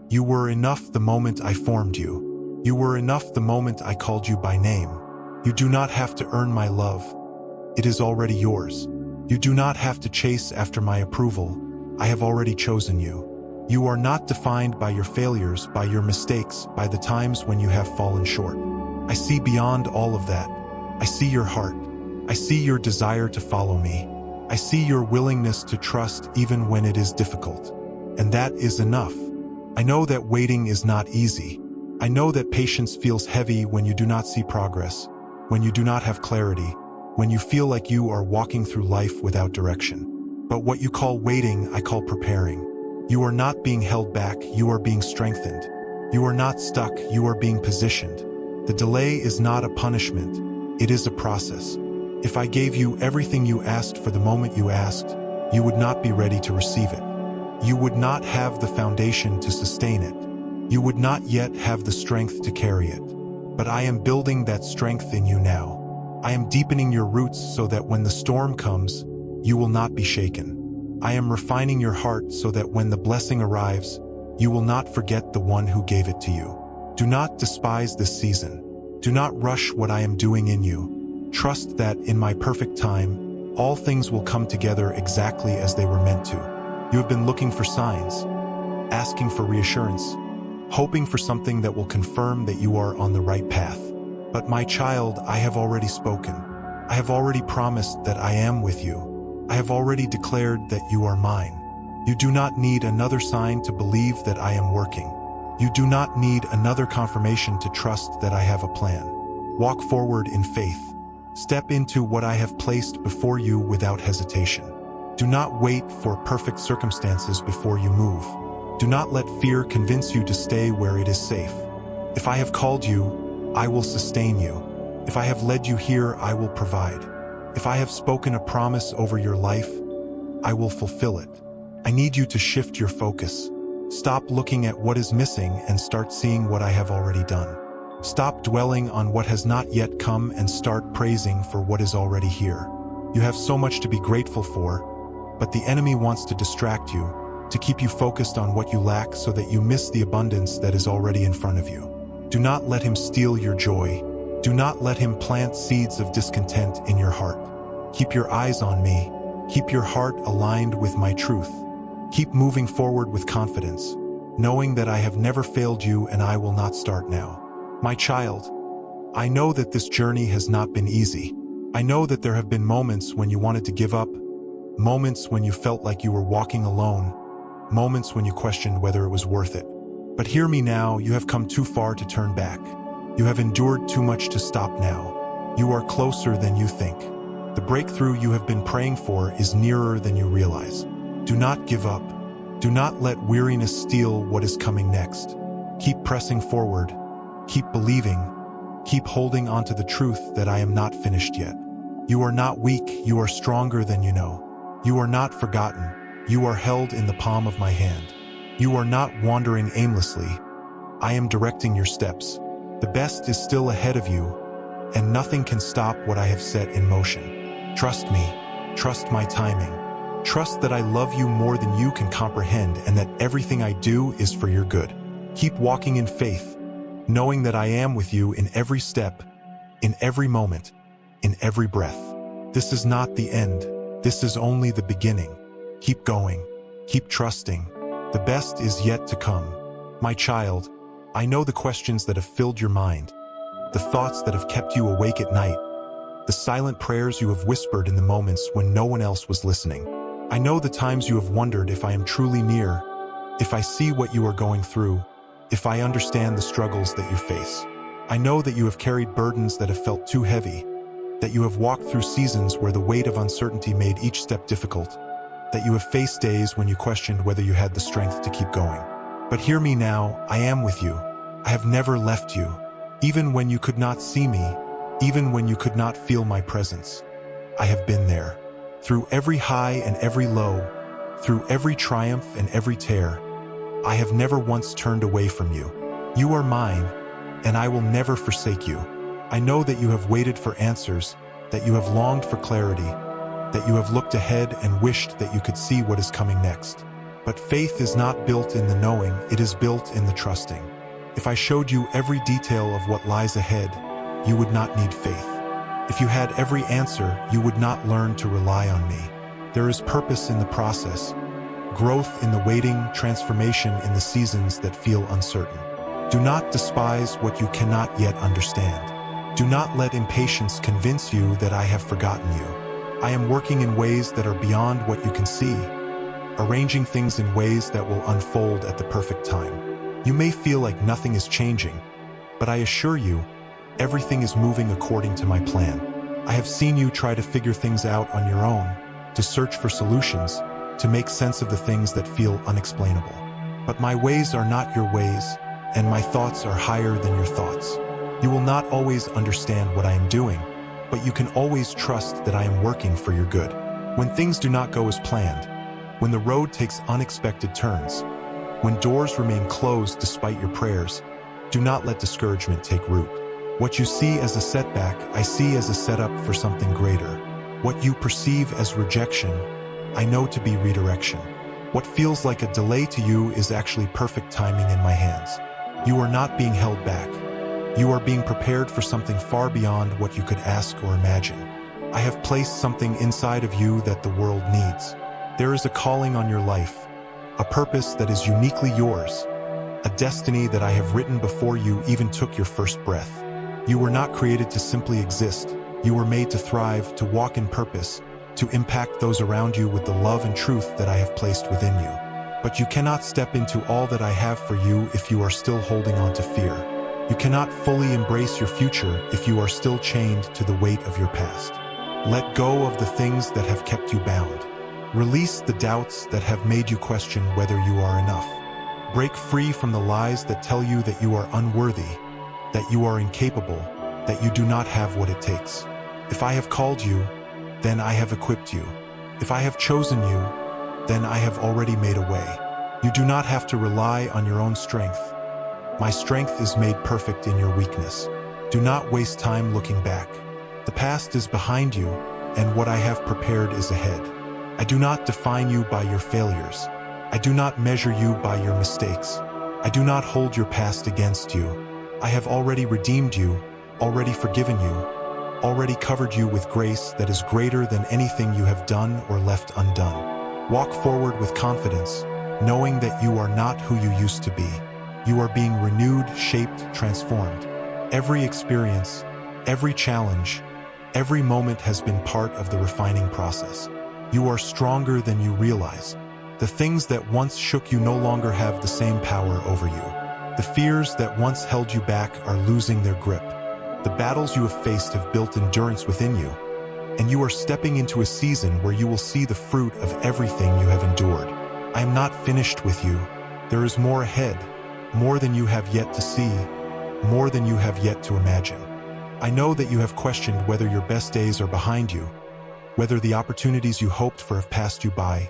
You were enough the moment I formed you. You were enough the moment I called you by name. You do not have to earn my love. It is already yours. You do not have to chase after my approval. I have already chosen you. You are not defined by your failures, by your mistakes, by the times when you have fallen short. I see beyond all of that. I see your heart. I see your desire to follow me. I see your willingness to trust even when it is difficult. And that is enough. I know that waiting is not easy. I know that patience feels heavy when you do not see progress, when you do not have clarity, when you feel like you are walking through life without direction. But what you call waiting, I call preparing. You are not being held back, you are being strengthened. You are not stuck, you are being positioned. The delay is not a punishment, it is a process. If I gave you everything you asked for the moment you asked, you would not be ready to receive it. You would not have the foundation to sustain it. You would not yet have the strength to carry it. But I am building that strength in you now. I am deepening your roots so that when the storm comes, you will not be shaken. I am refining your heart so that when the blessing arrives, you will not forget the one who gave it to you. Do not despise this season. Do not rush what I am doing in you. Trust that in my perfect time, all things will come together exactly as they were meant to. You have been looking for signs, asking for reassurance, hoping for something that will confirm that you are on the right path. But my child, I have already spoken. I have already promised that I am with you. I have already declared that you are mine. You do not need another sign to believe that I am working. You do not need another confirmation to trust that I have a plan. Walk forward in faith. Step into what I have placed before you without hesitation. Do not wait for perfect circumstances before you move. Do not let fear convince you to stay where it is safe. If I have called you, I will sustain you. If I have led you here, I will provide. If I have spoken a promise over your life, I will fulfill it. I need you to shift your focus. Stop looking at what is missing and start seeing what I have already done. Stop dwelling on what has not yet come and start praising for what is already here. You have so much to be grateful for, but the enemy wants to distract you, to keep you focused on what you lack so that you miss the abundance that is already in front of you. Do not let him steal your joy. Do not let him plant seeds of discontent in your heart. Keep your eyes on me. Keep your heart aligned with my truth. Keep moving forward with confidence, knowing that I have never failed you and I will not start now. My child, I know that this journey has not been easy. I know that there have been moments when you wanted to give up, moments when you felt like you were walking alone, moments when you questioned whether it was worth it. But hear me now, you have come too far to turn back. You have endured too much to stop now. You are closer than you think. The breakthrough you have been praying for is nearer than you realize. Do not give up. Do not let weariness steal what is coming next. Keep pressing forward. Keep believing. Keep holding on to the truth that I am not finished yet. You are not weak, you are stronger than you know. You are not forgotten, you are held in the palm of my hand. You are not wandering aimlessly. I am directing your steps. The best is still ahead of you, and nothing can stop what I have set in motion. Trust me, trust my timing. Trust that I love you more than you can comprehend and that everything I do is for your good. Keep walking in faith, knowing that I am with you in every step, in every moment, in every breath. This is not the end. This is only the beginning. Keep going. Keep trusting. The best is yet to come. My child, I know the questions that have filled your mind, the thoughts that have kept you awake at night, the silent prayers you have whispered in the moments when no one else was listening. I know the times you have wondered if I am truly near, if I see what you are going through, if I understand the struggles that you face. I know that you have carried burdens that have felt too heavy, that you have walked through seasons where the weight of uncertainty made each step difficult, that you have faced days when you questioned whether you had the strength to keep going. But hear me now, I am with you. I have never left you. Even when you could not see me, even when you could not feel my presence, I have been there. Through every high and every low, through every triumph and every tear, I have never once turned away from you. You are mine, and I will never forsake you. I know that you have waited for answers, that you have longed for clarity, that you have looked ahead and wished that you could see what is coming next. But faith is not built in the knowing, it is built in the trusting. If I showed you every detail of what lies ahead, you would not need faith. If you had every answer, you would not learn to rely on me. There is purpose in the process, growth in the waiting, transformation in the seasons that feel uncertain. Do not despise what you cannot yet understand. Do not let impatience convince you that I have forgotten you. I am working in ways that are beyond what you can see, arranging things in ways that will unfold at the perfect time. You may feel like nothing is changing, but I assure you, everything is moving according to my plan. I have seen you try to figure things out on your own, to search for solutions, to make sense of the things that feel unexplainable. But my ways are not your ways, and my thoughts are higher than your thoughts. You will not always understand what I am doing, but you can always trust that I am working for your good. When things do not go as planned, when the road takes unexpected turns, when doors remain closed despite your prayers, do not let discouragement take root. What you see as a setback, I see as a setup for something greater. What you perceive as rejection, I know to be redirection. What feels like a delay to you is actually perfect timing in my hands. You are not being held back. You are being prepared for something far beyond what you could ask or imagine. I have placed something inside of you that the world needs. There is a calling on your life, a purpose that is uniquely yours, a destiny that I have written before you even took your first breath. You were not created to simply exist. You were made to thrive, to walk in purpose, to impact those around you with the love and truth that I have placed within you. But you cannot step into all that I have for you if you are still holding on to fear. You cannot fully embrace your future if you are still chained to the weight of your past. Let go of the things that have kept you bound. Release the doubts that have made you question whether you are enough. Break free from the lies that tell you that you are unworthy, that you are incapable, that you do not have what it takes. If I have called you, then I have equipped you. If I have chosen you, then I have already made a way. You do not have to rely on your own strength. My strength is made perfect in your weakness. Do not waste time looking back. The past is behind you, and what I have prepared is ahead. I do not define you by your failures. I do not measure you by your mistakes. I do not hold your past against you. I have already redeemed you, already forgiven you, already covered you with grace that is greater than anything you have done or left undone. Walk forward with confidence, knowing that you are not who you used to be. You are being renewed, shaped, transformed. Every experience, every challenge, Every moment has been part of the refining process. You are stronger than you realize. The things that once shook you no longer have the same power over you. The fears that once held you back are losing their grip. The battles you have faced have built endurance within you, and you are stepping into a season where you will see the fruit of everything you have endured. I am not finished with you. There is more ahead, more than you have yet to see, more than you have yet to imagine. I know that you have questioned whether your best days are behind you, whether the opportunities you hoped for have passed you by,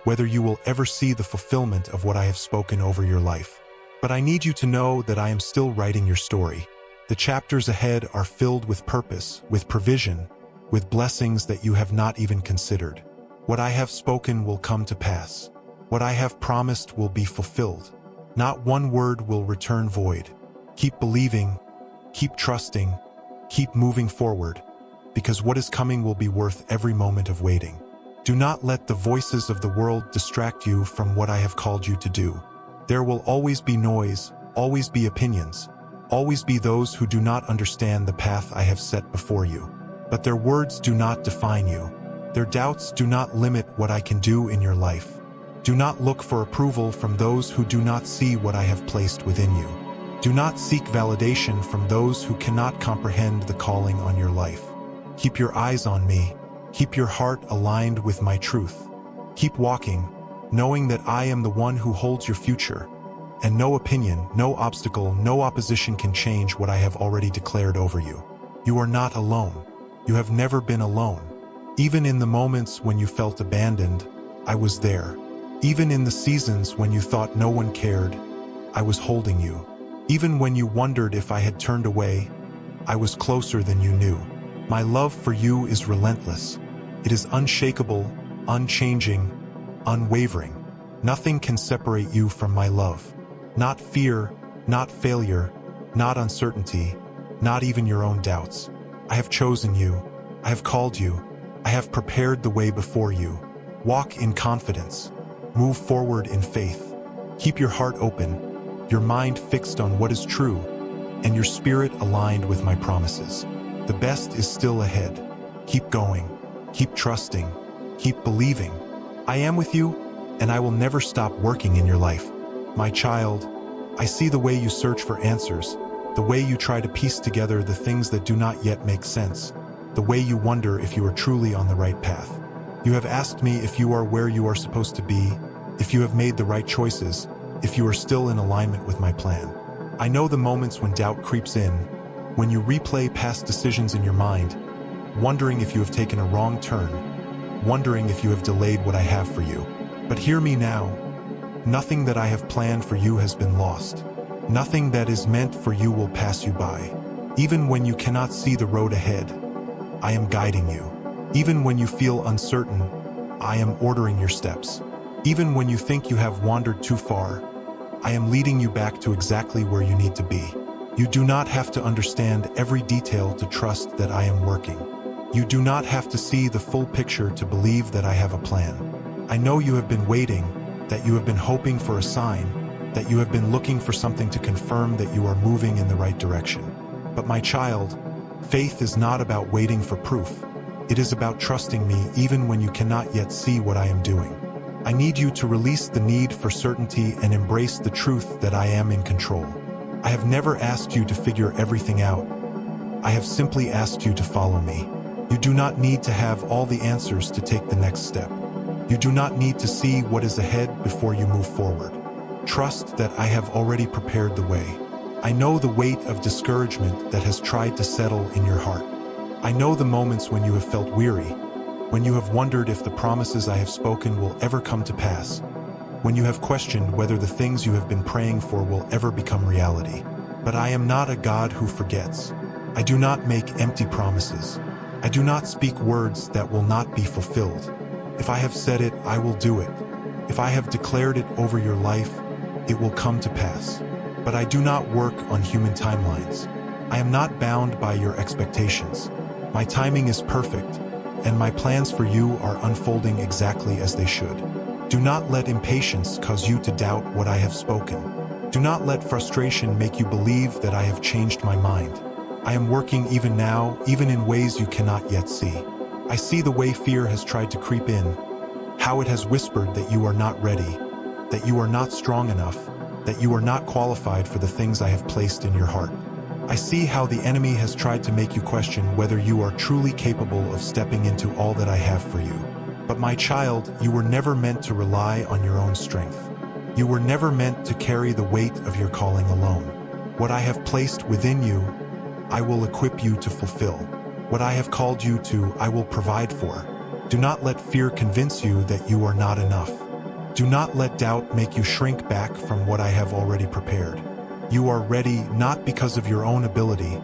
whether you will ever see the fulfillment of what I have spoken over your life. But I need you to know that I am still writing your story. The chapters ahead are filled with purpose, with provision, with blessings that you have not even considered. What I have spoken will come to pass. What I have promised will be fulfilled. Not one word will return void. Keep believing, keep trusting, keep moving forward, because what is coming will be worth every moment of waiting. Do not let the voices of the world distract you from what I have called you to do. There will always be noise, always be opinions, always be those who do not understand the path I have set before you. But their words do not define you. Their doubts do not limit what I can do in your life. Do not look for approval from those who do not see what I have placed within you. Do not seek validation from those who cannot comprehend the calling on your life. Keep your eyes on me. Keep your heart aligned with my truth. Keep walking, knowing that I am the one who holds your future. And no opinion, no obstacle, no opposition can change what I have already declared over you. You are not alone. You have never been alone. Even in the moments when you felt abandoned, I was there. Even in the seasons when you thought no one cared, I was holding you. Even when you wondered if I had turned away, I was closer than you knew. My love for you is relentless. It is unshakable, unchanging, unwavering. Nothing can separate you from my love. Not fear, not failure, not uncertainty, not even your own doubts. I have chosen you. I have called you. I have prepared the way before you. Walk in confidence. Move forward in faith. Keep your heart open, your mind fixed on what is true, and your spirit aligned with my promises. The best is still ahead. Keep going. Keep trusting. Keep believing. I am with you, and I will never stop working in your life. My child, I see the way you search for answers, the way you try to piece together the things that do not yet make sense, the way you wonder if you are truly on the right path. You have asked me if you are where you are supposed to be, if you have made the right choices, if you are still in alignment with my plan. I know the moments when doubt creeps in, when you replay past decisions in your mind, wondering if you have taken a wrong turn, wondering if you have delayed what I have for you. But hear me now. Nothing that I have planned for you has been lost. Nothing that is meant for you will pass you by. Even when you cannot see the road ahead, I am guiding you. Even when you feel uncertain, I am ordering your steps. Even when you think you have wandered too far, I am leading you back to exactly where you need to be. You do not have to understand every detail to trust that I am working. You do not have to see the full picture to believe that I have a plan. I know you have been waiting, that you have been hoping for a sign, that you have been looking for something to confirm that you are moving in the right direction. But my child, faith is not about waiting for proof. It is about trusting me even when you cannot yet see what I am doing. I need you to release the need for certainty and embrace the truth that I am in control. I have never asked you to figure everything out. I have simply asked you to follow me. You do not need to have all the answers to take the next step. You do not need to see what is ahead before you move forward. Trust that I have already prepared the way. I know the weight of discouragement that has tried to settle in your heart. I know the moments when you have felt weary, when you have wondered if the promises I have spoken will ever come to pass, when you have questioned whether the things you have been praying for will ever become reality. But I am not a God who forgets. I do not make empty promises. I do not speak words that will not be fulfilled. If I have said it, I will do it. If I have declared it over your life, it will come to pass. But I do not work on human timelines. I am not bound by your expectations. My timing is perfect, and my plans for you are unfolding exactly as they should. Do not let impatience cause you to doubt what I have spoken. Do not let frustration make you believe that I have changed my mind. I am working even now, even in ways you cannot yet see. I see the way fear has tried to creep in, how it has whispered that you are not ready, that you are not strong enough, that you are not qualified for the things I have placed in your heart. I see how the enemy has tried to make you question whether you are truly capable of stepping into all that I have for you. But my child, you were never meant to rely on your own strength. You were never meant to carry the weight of your calling alone. What I have placed within you, I will equip you to fulfill. What I have called you to, I will provide for. Do not let fear convince you that you are not enough. Do not let doubt make you shrink back from what I have already prepared. You are ready not because of your own ability,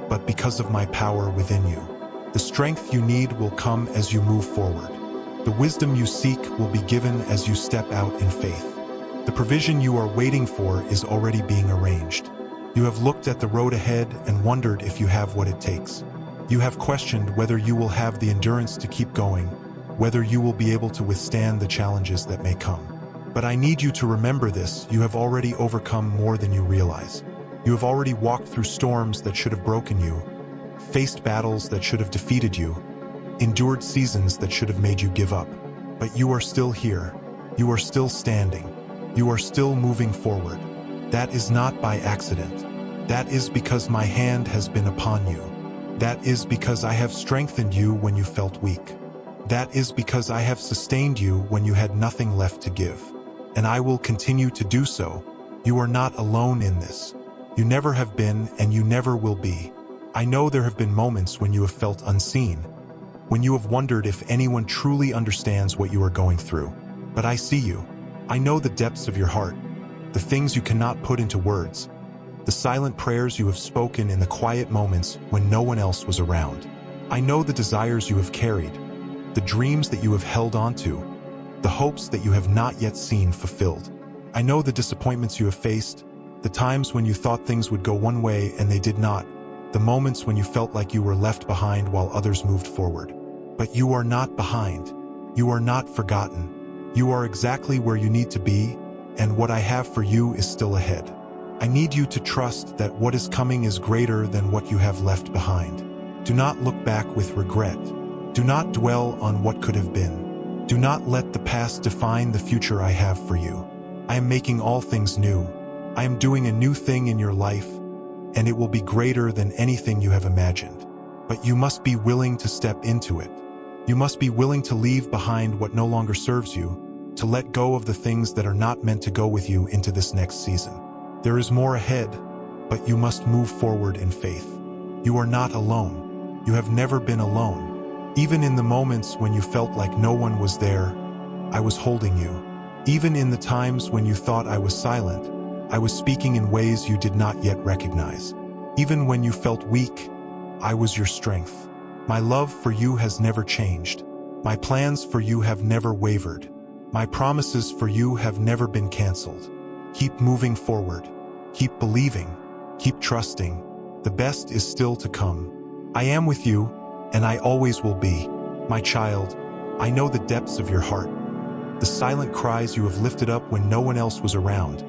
but because of my power within you. The strength you need will come as you move forward. The wisdom you seek will be given as you step out in faith. The provision you are waiting for is already being arranged. You have looked at the road ahead and wondered if you have what it takes. You have questioned whether you will have the endurance to keep going, whether you will be able to withstand the challenges that may come. But I need you to remember this: you have already overcome more than you realize. You have already walked through storms that should have broken you, faced battles that should have defeated you, endured seasons that should have made you give up. But you are still here. You are still standing. You are still moving forward. That is not by accident. That is because my hand has been upon you. That is because I have strengthened you when you felt weak. That is because I have sustained you when you had nothing left to give. And I will continue to do so. You are not alone in this. You never have been, and you never will be. I know there have been moments when you have felt unseen, when you have wondered if anyone truly understands what you are going through. But I see you. I know the depths of your heart, the things you cannot put into words, the silent prayers you have spoken in the quiet moments when no one else was around. I know the desires you have carried, the dreams that you have held onto, the hopes that you have not yet seen fulfilled. I know the disappointments you have faced, the times when you thought things would go one way and they did not, the moments when you felt like you were left behind while others moved forward. But you are not behind. You are not forgotten. You are exactly where you need to be, and what I have for you is still ahead. I need you to trust that what is coming is greater than what you have left behind. Do not look back with regret. Do not dwell on what could have been. Do not let the past define the future I have for you. I am making all things new. I am doing a new thing in your life, and it will be greater than anything you have imagined. But you must be willing to step into it. You must be willing to leave behind what no longer serves you, to let go of the things that are not meant to go with you into this next season. There is more ahead, but you must move forward in faith. You are not alone. You have never been alone. Even in the moments when you felt like no one was there, I was holding you. Even in the times when you thought I was silent, I was speaking in ways you did not yet recognize. Even when you felt weak, I was your strength. My love for you has never changed. My plans for you have never wavered. My promises for you have never been canceled. Keep moving forward. Keep believing. Keep trusting. The best is still to come. I am with you, and I always will be. My child, I know the depths of your heart. The silent cries you have lifted up when no one else was around.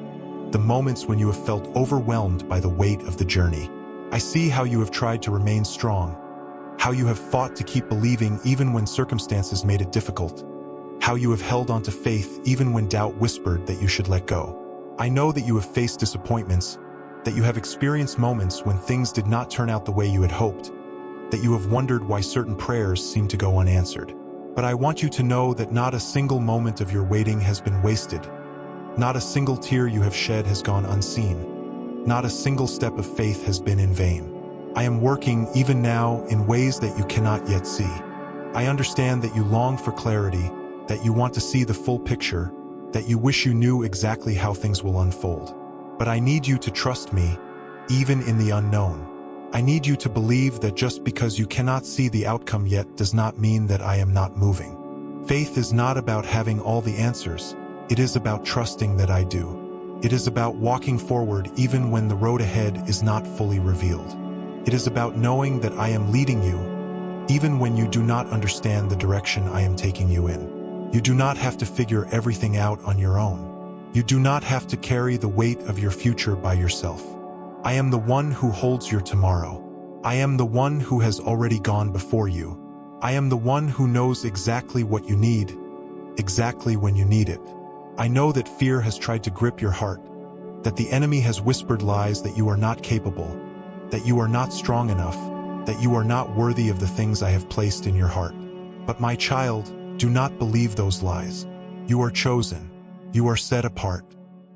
The moments when you have felt overwhelmed by the weight of the journey. I see how you have tried to remain strong. How you have fought to keep believing even when circumstances made it difficult. How you have held on to faith even when doubt whispered that you should let go. I know that you have faced disappointments, that you have experienced moments when things did not turn out the way you had hoped, that you have wondered why certain prayers seem to go unanswered. But I want you to know that not a single moment of your waiting has been wasted. Not a single tear you have shed has gone unseen. Not a single step of faith has been in vain. I am working even now in ways that you cannot yet see. I understand that you long for clarity, that you want to see the full picture, that you wish you knew exactly how things will unfold. But I need you to trust me, even in the unknown. I need you to believe that just because you cannot see the outcome yet does not mean that I am not moving. Faith is not about having all the answers. It is about trusting that I do. It is about walking forward even when the road ahead is not fully revealed. It is about knowing that I am leading you, even when you do not understand the direction I am taking you in. You do not have to figure everything out on your own. You do not have to carry the weight of your future by yourself. I am the one who holds your tomorrow. I am the one who has already gone before you. I am the one who knows exactly what you need, exactly when you need it. I know that fear has tried to grip your heart, that the enemy has whispered lies that you are not capable, that you are not strong enough, that you are not worthy of the things I have placed in your heart. But my child, do not believe those lies. You are chosen. You are set apart.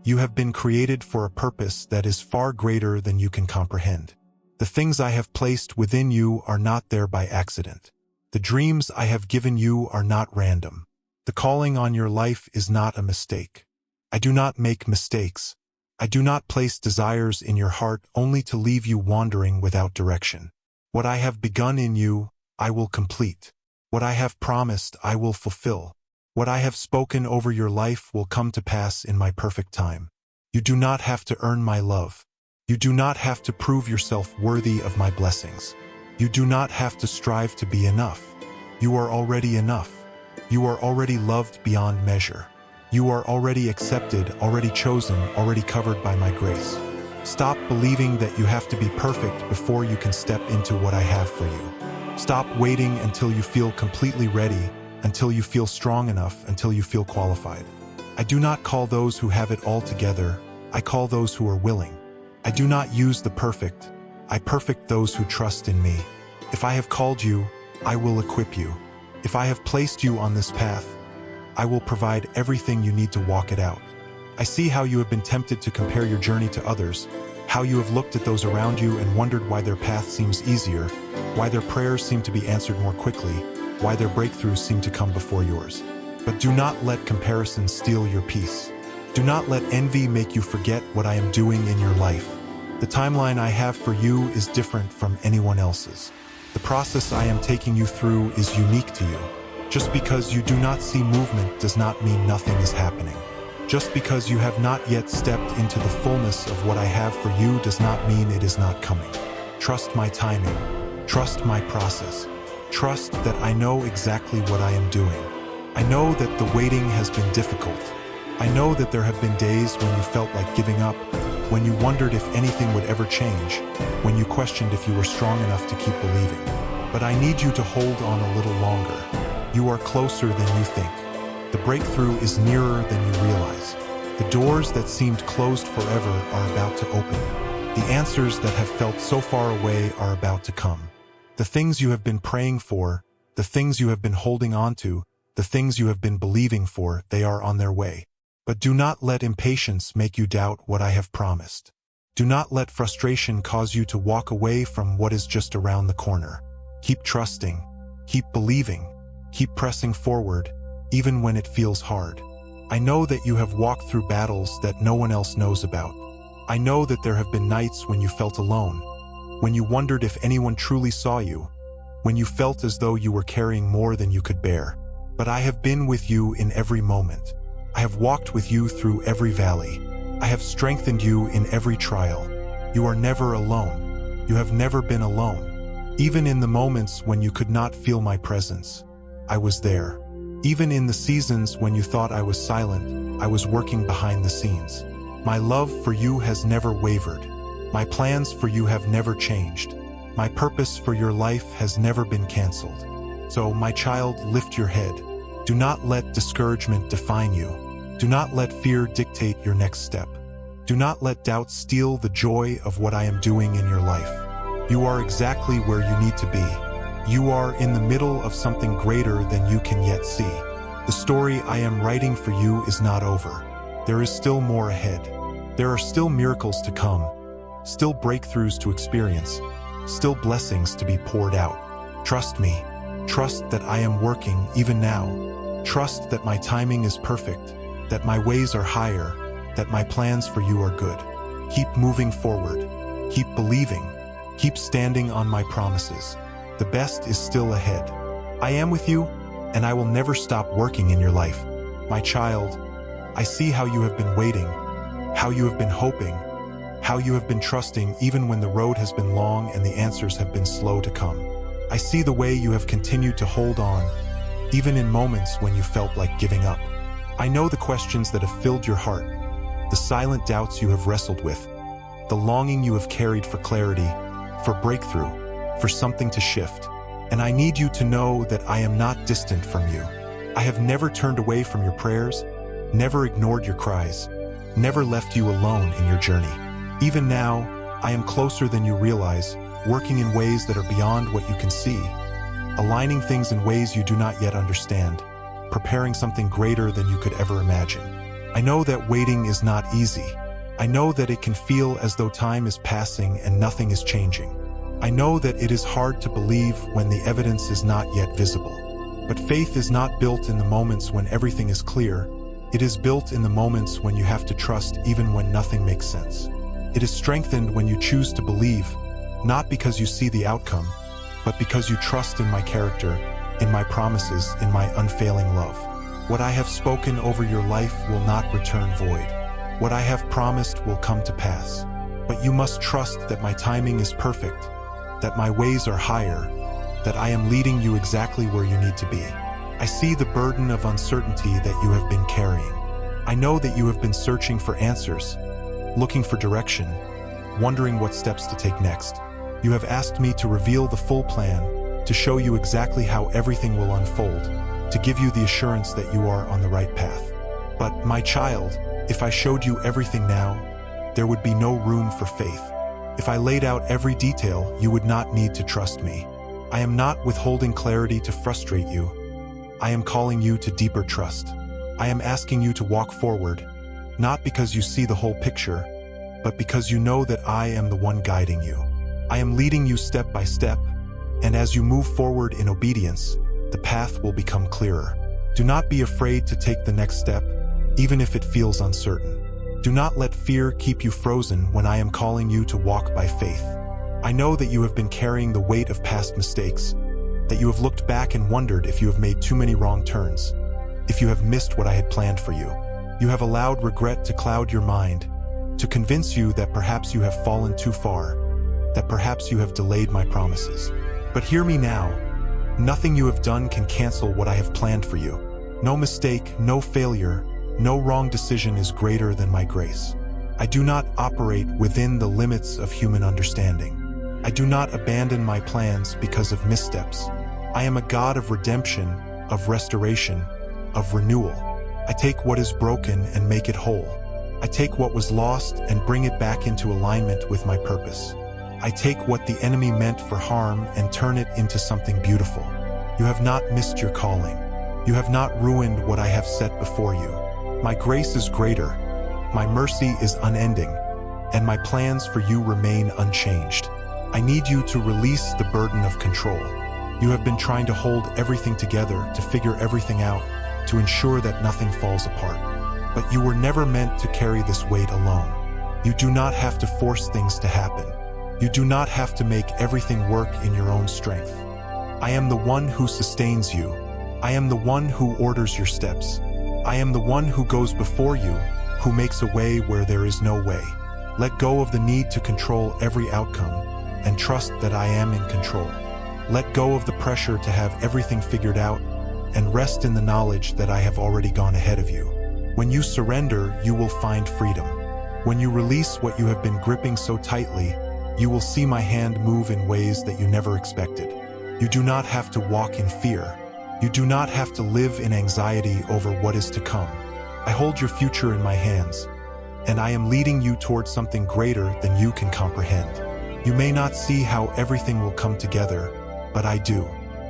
You have been created for a purpose that is far greater than you can comprehend. The things I have placed within you are not there by accident. The dreams I have given you are not random. The calling on your life is not a mistake. I do not make mistakes. I do not place desires in your heart only to leave you wandering without direction. What I have begun in you, I will complete. What I have promised, I will fulfill. What I have spoken over your life will come to pass in my perfect time. You do not have to earn my love. You do not have to prove yourself worthy of my blessings. You do not have to strive to be enough. You are already enough. You are already loved beyond measure. You are already accepted, already chosen, already covered by my grace. Stop believing that you have to be perfect before you can step into what I have for you. Stop waiting until you feel completely ready, until you feel strong enough, until you feel qualified. I do not call those who have it all together. I call those who are willing. I do not use the perfect. I perfect those who trust in me. If I have called you, I will equip you. If I have placed you on this path, I will provide everything you need to walk it out. I see how you have been tempted to compare your journey to others, how you have looked at those around you and wondered why their path seems easier, why their prayers seem to be answered more quickly, why their breakthroughs seem to come before yours. But do not let comparison steal your peace. Do not let envy make you forget what I am doing in your life. The timeline I have for you is different from anyone else's. The process I am taking you through is unique to you. Just because you do not see movement does not mean nothing is happening. Just because you have not yet stepped into the fullness of what I have for you does not mean it is not coming. Trust my timing. Trust my process. Trust that I know exactly what I am doing. I know that the waiting has been difficult. I know that there have been days when you felt like giving up, when you wondered if anything would ever change, when you questioned if you were strong enough to keep believing. But I need you to hold on a little longer. You are closer than you think. The breakthrough is nearer than you realize. The doors that seemed closed forever are about to open. The answers that have felt so far away are about to come. The things you have been praying for, the things you have been holding on to, the things you have been believing for, they are on their way. But do not let impatience make you doubt what I have promised. Do not let frustration cause you to walk away from what is just around the corner. Keep trusting, keep believing, keep pressing forward, even when it feels hard. I know that you have walked through battles that no one else knows about. I know that there have been nights when you felt alone, when you wondered if anyone truly saw you, when you felt as though you were carrying more than you could bear. But I have been with you in every moment. I have walked with you through every valley. I have strengthened you in every trial. You are never alone. You have never been alone. Even in the moments when you could not feel my presence, I was there. Even in the seasons when you thought I was silent, I was working behind the scenes. My love for you has never wavered. My plans for you have never changed. My purpose for your life has never been canceled. So, my child, lift your head. Do not let discouragement define you. Do not let fear dictate your next step. Do not let doubt steal the joy of what I am doing in your life. You are exactly where you need to be. You are in the middle of something greater than you can yet see. The story I am writing for you is not over. There is still more ahead. There are still miracles to come, still breakthroughs to experience, still blessings to be poured out. Trust me. Trust that I am working even now. Trust that my timing is perfect, that my ways are higher, that my plans for you are good. Keep moving forward. Keep believing. Keep standing on my promises. The best is still ahead. I am with you, and I will never stop working in your life. My child, I see how you have been waiting, how you have been hoping, how you have been trusting even when the road has been long and the answers have been slow to come. I see the way you have continued to hold on, even in moments when you felt like giving up. I know the questions that have filled your heart, the silent doubts you have wrestled with, the longing you have carried for clarity, for breakthrough. for something to shift. And I need you to know that I am not distant from you. I have never turned away from your prayers, never ignored your cries, never left you alone in your journey. Even now, I am closer than you realize, working in ways that are beyond what you can see, aligning things in ways you do not yet understand, preparing something greater than you could ever imagine. I know that waiting is not easy. I know that it can feel as though time is passing and nothing is changing. I know that it is hard to believe when the evidence is not yet visible. But faith is not built in the moments when everything is clear. It is built in the moments when you have to trust even when nothing makes sense. It is strengthened when you choose to believe, not because you see the outcome, but because you trust in my character, in my promises, in my unfailing love. What I have spoken over your life will not return void. What I have promised will come to pass. But you must trust that my timing is perfect, that my ways are higher, that I am leading you exactly where you need to be. I see the burden of uncertainty that you have been carrying. I know that you have been searching for answers, looking for direction, wondering what steps to take next. You have asked me to reveal the full plan, to show you exactly how everything will unfold, to give you the assurance that you are on the right path. But, my child, if I showed you everything now, there would be no room for faith. If I laid out every detail, you would not need to trust me. I am not withholding clarity to frustrate you. I am calling you to deeper trust. I am asking you to walk forward, not because you see the whole picture, but because you know that I am the one guiding you. I am leading you step by step, and as you move forward in obedience, the path will become clearer. Do not be afraid to take the next step, even if it feels uncertain. Do not let fear keep you frozen when I am calling you to walk by faith. I know that you have been carrying the weight of past mistakes, that you have looked back and wondered if you have made too many wrong turns, if you have missed what I had planned for you. You have allowed regret to cloud your mind, to convince you that perhaps you have fallen too far, that perhaps you have delayed my promises. But hear me now. Nothing you have done can cancel what I have planned for you. No mistake, no failure, no wrong decision is greater than my grace. I do not operate within the limits of human understanding. I do not abandon my plans because of missteps. I am a God of redemption, of restoration, of renewal. I take what is broken and make it whole. I take what was lost and bring it back into alignment with my purpose. I take what the enemy meant for harm and turn it into something beautiful. You have not missed your calling. You have not ruined what I have set before you. My grace is greater, my mercy is unending, and my plans for you remain unchanged. I need you to release the burden of control. You have been trying to hold everything together, to figure everything out, to ensure that nothing falls apart. But you were never meant to carry this weight alone. You do not have to force things to happen. You do not have to make everything work in your own strength. I am the one who sustains you. I am the one who orders your steps. I am the one who goes before you, who makes a way where there is no way. Let go of the need to control every outcome and trust that I am in control. Let go of the pressure to have everything figured out and rest in the knowledge that I have already gone ahead of you. When you surrender, you will find freedom. When you release what you have been gripping so tightly, you will see my hand move in ways that you never expected. You do not have to walk in fear. You do not have to live in anxiety over what is to come. I hold your future in my hands, and I am leading you towards something greater than you can comprehend. You may not see how everything will come together, but I do.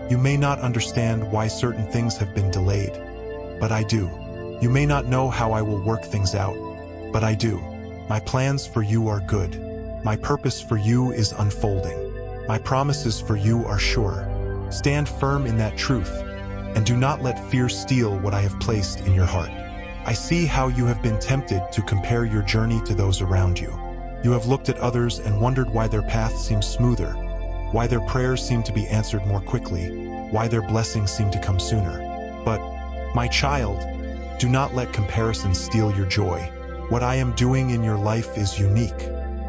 You may not understand why certain things have been delayed, but I do. You may not know how I will work things out, but I do. My plans for you are good. My purpose for you is unfolding. My promises for you are sure. Stand firm in that truth, and do not let fear steal what I have placed in your heart. I see how you have been tempted to compare your journey to those around you. You have looked at others and wondered why their path seems smoother, why their prayers seem to be answered more quickly, why their blessings seem to come sooner. But, my child, do not let comparison steal your joy. What I am doing in your life is unique.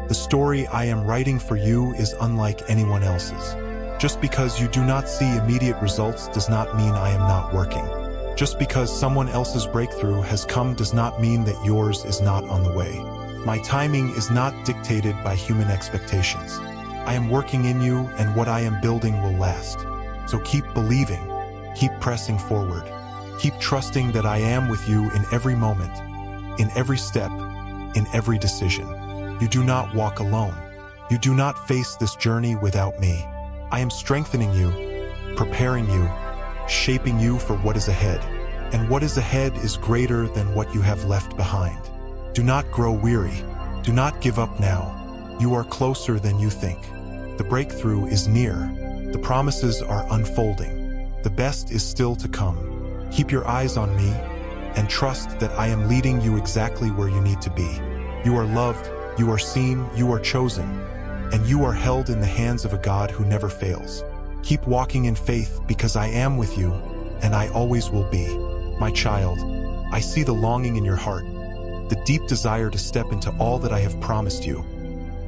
The story I am writing for you is unlike anyone else's. Just because you do not see immediate results does not mean I am not working. Just because someone else's breakthrough has come does not mean that yours is not on the way. My timing is not dictated by human expectations. I am working in you, and what I am building will last. So keep believing, keep pressing forward, keep trusting that I am with you in every moment, in every step, in every decision. You do not walk alone. You do not face this journey without me. I am strengthening you, preparing you, shaping you for what is ahead. And what is ahead is greater than what you have left behind. Do not grow weary. Do not give up now. You are closer than you think. The breakthrough is near. The promises are unfolding. The best is still to come. Keep your eyes on me and trust that I am leading you exactly where you need to be. You are loved, you are seen, you are chosen, and you are held in the hands of a God who never fails. Keep walking in faith because I am with you, and I always will be. My child, I see the longing in your heart, the deep desire to step into all that I have promised you,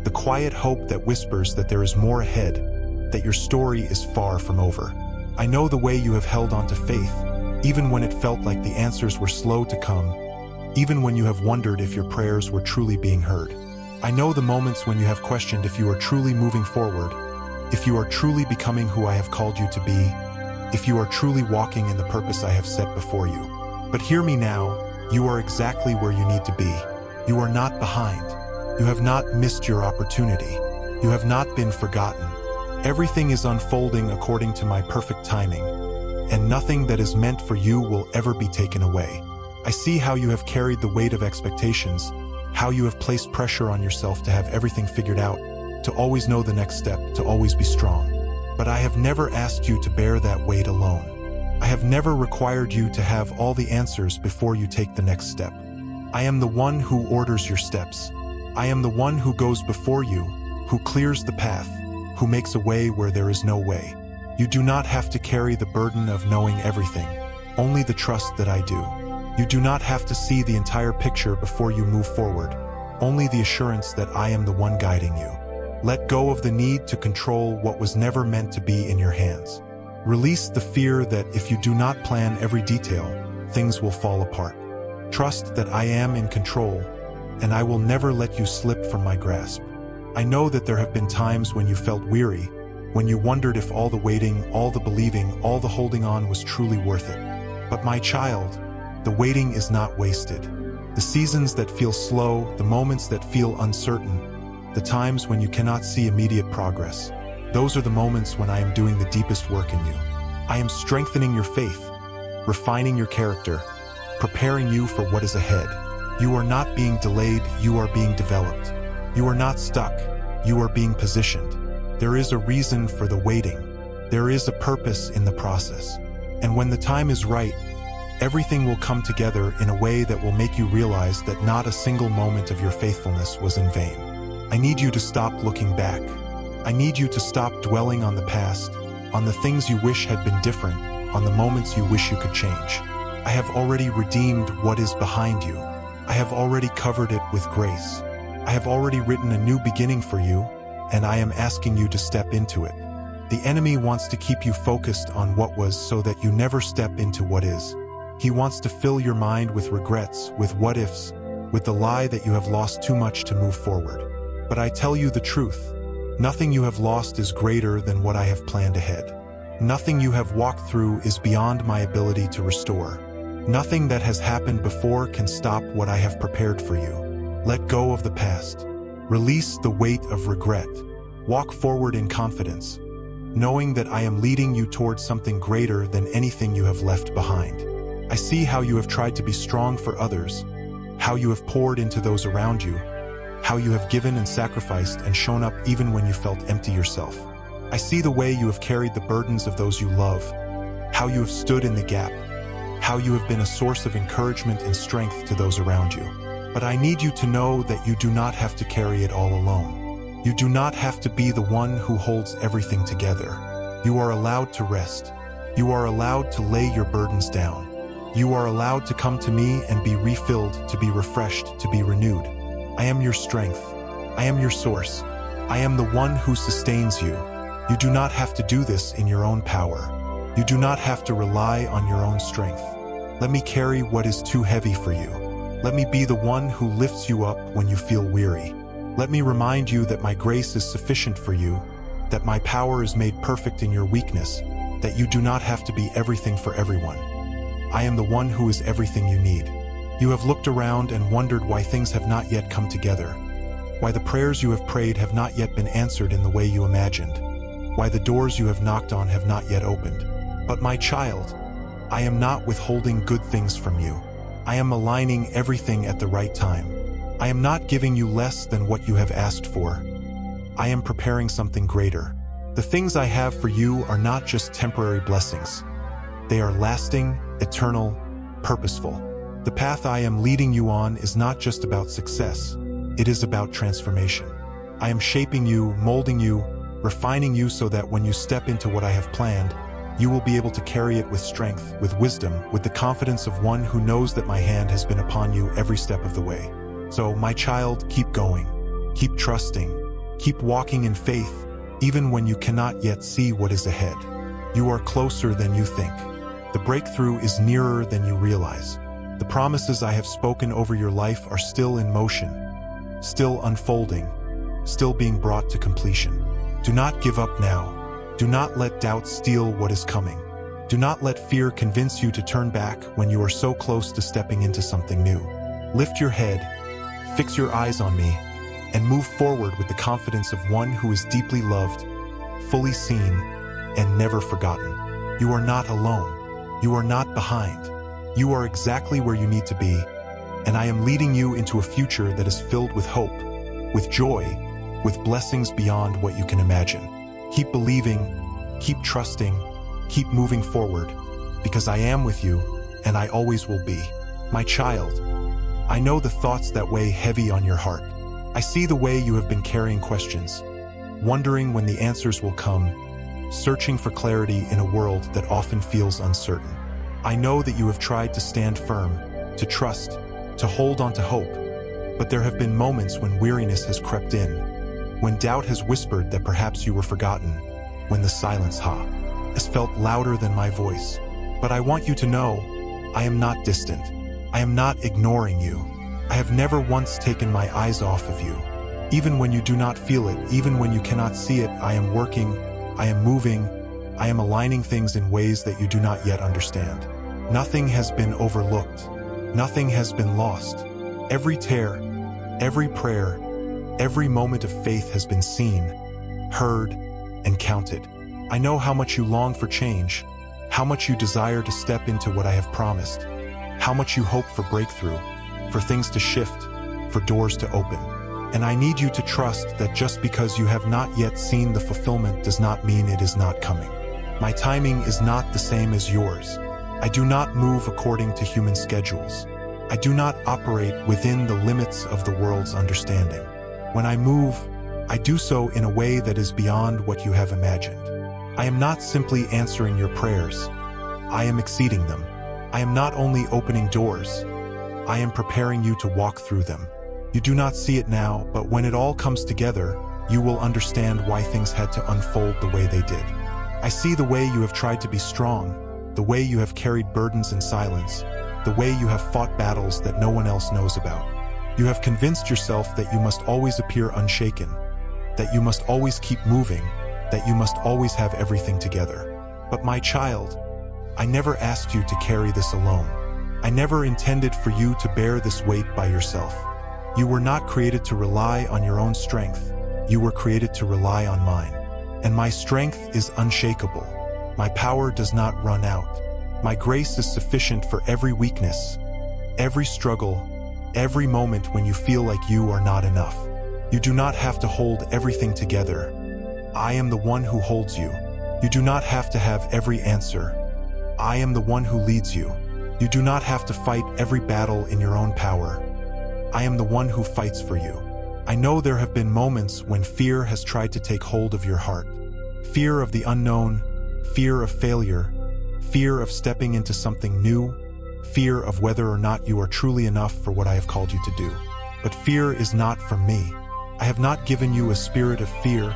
the quiet hope that whispers that there is more ahead, that your story is far from over. I know the way you have held on to faith, even when it felt like the answers were slow to come, even when you have wondered if your prayers were truly being heard. I know the moments when you have questioned if you are truly moving forward, if you are truly becoming who I have called you to be, if you are truly walking in the purpose I have set before you. But hear me now, you are exactly where you need to be. You are not behind. You have not missed your opportunity. You have not been forgotten. Everything is unfolding according to my perfect timing, and nothing that is meant for you will ever be taken away. I see how you have carried the weight of expectations, how you have placed pressure on yourself to have everything figured out, to always know the next step, to always be strong. But I have never asked you to bear that weight alone. I have never required you to have all the answers before you take the next step. I am the one who orders your steps. I am the one who goes before you, who clears the path, who makes a way where there is no way. You do not have to carry the burden of knowing everything, only the trust that I do. You do not have to see the entire picture before you move forward, only the assurance that I am the one guiding you. Let go of the need to control what was never meant to be in your hands. Release the fear that if you do not plan every detail, things will fall apart. Trust that I am in control, and I will never let you slip from my grasp. I know that there have been times when you felt weary, when you wondered if all the waiting, all the believing, all the holding on was truly worth it. But my child, the waiting is not wasted. The seasons that feel slow, the moments that feel uncertain, the times when you cannot see immediate progress, those are the moments when I am doing the deepest work in you. I am strengthening your faith, refining your character, preparing you for what is ahead. You are not being delayed, you are being developed. You are not stuck, you are being positioned. There is a reason for the waiting. There is a purpose in the process. And when the time is right, everything will come together in a way that will make you realize that not a single moment of your faithfulness was in vain. I need you to stop looking back. I need you to stop dwelling on the past, on the things you wish had been different, on the moments you wish you could change. I have already redeemed what is behind you. I have already covered it with grace. I have already written a new beginning for you, and I am asking you to step into it. The enemy wants to keep you focused on what was so that you never step into what is. He wants to fill your mind with regrets, with what-ifs, with the lie that you have lost too much to move forward. But I tell you the truth, nothing you have lost is greater than what I have planned ahead. Nothing you have walked through is beyond my ability to restore. Nothing that has happened before can stop what I have prepared for you. Let go of the past. Release the weight of regret. Walk forward in confidence, knowing that I am leading you towards something greater than anything you have left behind. I see how you have tried to be strong for others, how you have poured into those around you, how you have given and sacrificed and shown up even when you felt empty yourself. I see the way you have carried the burdens of those you love, how you have stood in the gap, how you have been a source of encouragement and strength to those around you. But I need you to know that you do not have to carry it all alone. You do not have to be the one who holds everything together. You are allowed to rest. You are allowed to lay your burdens down. You are allowed to come to me and be refilled, to be refreshed, to be renewed. I am your strength. I am your source. I am the one who sustains you. You do not have to do this in your own power. You do not have to rely on your own strength. Let me carry what is too heavy for you. Let me be the one who lifts you up when you feel weary. Let me remind you that my grace is sufficient for you, that my power is made perfect in your weakness, that you do not have to be everything for everyone. I am the one who is everything you need. You have looked around and wondered why things have not yet come together, why the prayers you have prayed have not yet been answered in the way you imagined, why the doors you have knocked on have not yet opened. But my child, I am not withholding good things from you. I am aligning everything at the right time. I am not giving you less than what you have asked for. I am preparing something greater. The things I have for you are not just temporary blessings. They are lasting, eternal, purposeful. The path I am leading you on is not just about success. It is about transformation. I am shaping you, molding you, refining you so that when you step into what I have planned, you will be able to carry it with strength, with wisdom, with the confidence of one who knows that my hand has been upon you every step of the way. So, my child, keep going, keep trusting, keep walking in faith, even when you cannot yet see what is ahead. You are closer than you think. The breakthrough is nearer than you realize. The promises I have spoken over your life are still in motion, still unfolding, still being brought to completion. Do not give up now. Do not let doubt steal what is coming. Do not let fear convince you to turn back when you are so close to stepping into something new. Lift your head, fix your eyes on me, and move forward with the confidence of one who is deeply loved, fully seen, and never forgotten. You are not alone. You are not behind. You are exactly where you need to be, and I am leading you into a future that is filled with hope, with joy, with blessings beyond what you can imagine. Keep believing, keep trusting, keep moving forward, because I am with you, and I always will be. My child, I know the thoughts that weigh heavy on your heart. I see the way you have been carrying questions, wondering when the answers will come, searching for clarity in a world that often feels uncertain. I know that you have tried to stand firm, to trust, to hold on to hope, but there have been moments when weariness has crept in, when doubt has whispered that perhaps you were forgotten, when the silence has felt louder than my voice. But I want you to know, I am not distant. I am not ignoring you. I have never once taken my eyes off of you. Even when you do not feel it, even when you cannot see it, I am working, I am moving, I am aligning things in ways that you do not yet understand. Nothing has been overlooked. Nothing has been lost. Every tear, every prayer, every moment of faith has been seen, heard, and counted. I know how much you long for change, how much you desire to step into what I have promised, how much you hope for breakthrough, for things to shift, for doors to open. And I need you to trust that just because you have not yet seen the fulfillment does not mean it is not coming. My timing is not the same as yours. I do not move according to human schedules. I do not operate within the limits of the world's understanding. When I move, I do so in a way that is beyond what you have imagined. I am not simply answering your prayers. I am exceeding them. I am not only opening doors, I am preparing you to walk through them. You do not see it now, but when it all comes together, you will understand why things had to unfold the way they did. I see the way you have tried to be strong, the way you have carried burdens in silence, the way you have fought battles that no one else knows about. You have convinced yourself that you must always appear unshaken, that you must always keep moving, that you must always have everything together. But my child, I never asked you to carry this alone. I never intended for you to bear this weight by yourself. You were not created to rely on your own strength. You were created to rely on mine. And my strength is unshakable. My power does not run out. My grace is sufficient for every weakness, every struggle, every moment when you feel like you are not enough. You do not have to hold everything together. I am the one who holds you. You do not have to have every answer. I am the one who leads you. You do not have to fight every battle in your own power. I am the one who fights for you. I know there have been moments when fear has tried to take hold of your heart. Fear of the unknown, fear of failure, fear of stepping into something new, fear of whether or not you are truly enough for what I have called you to do. But fear is not from me. I have not given you a spirit of fear,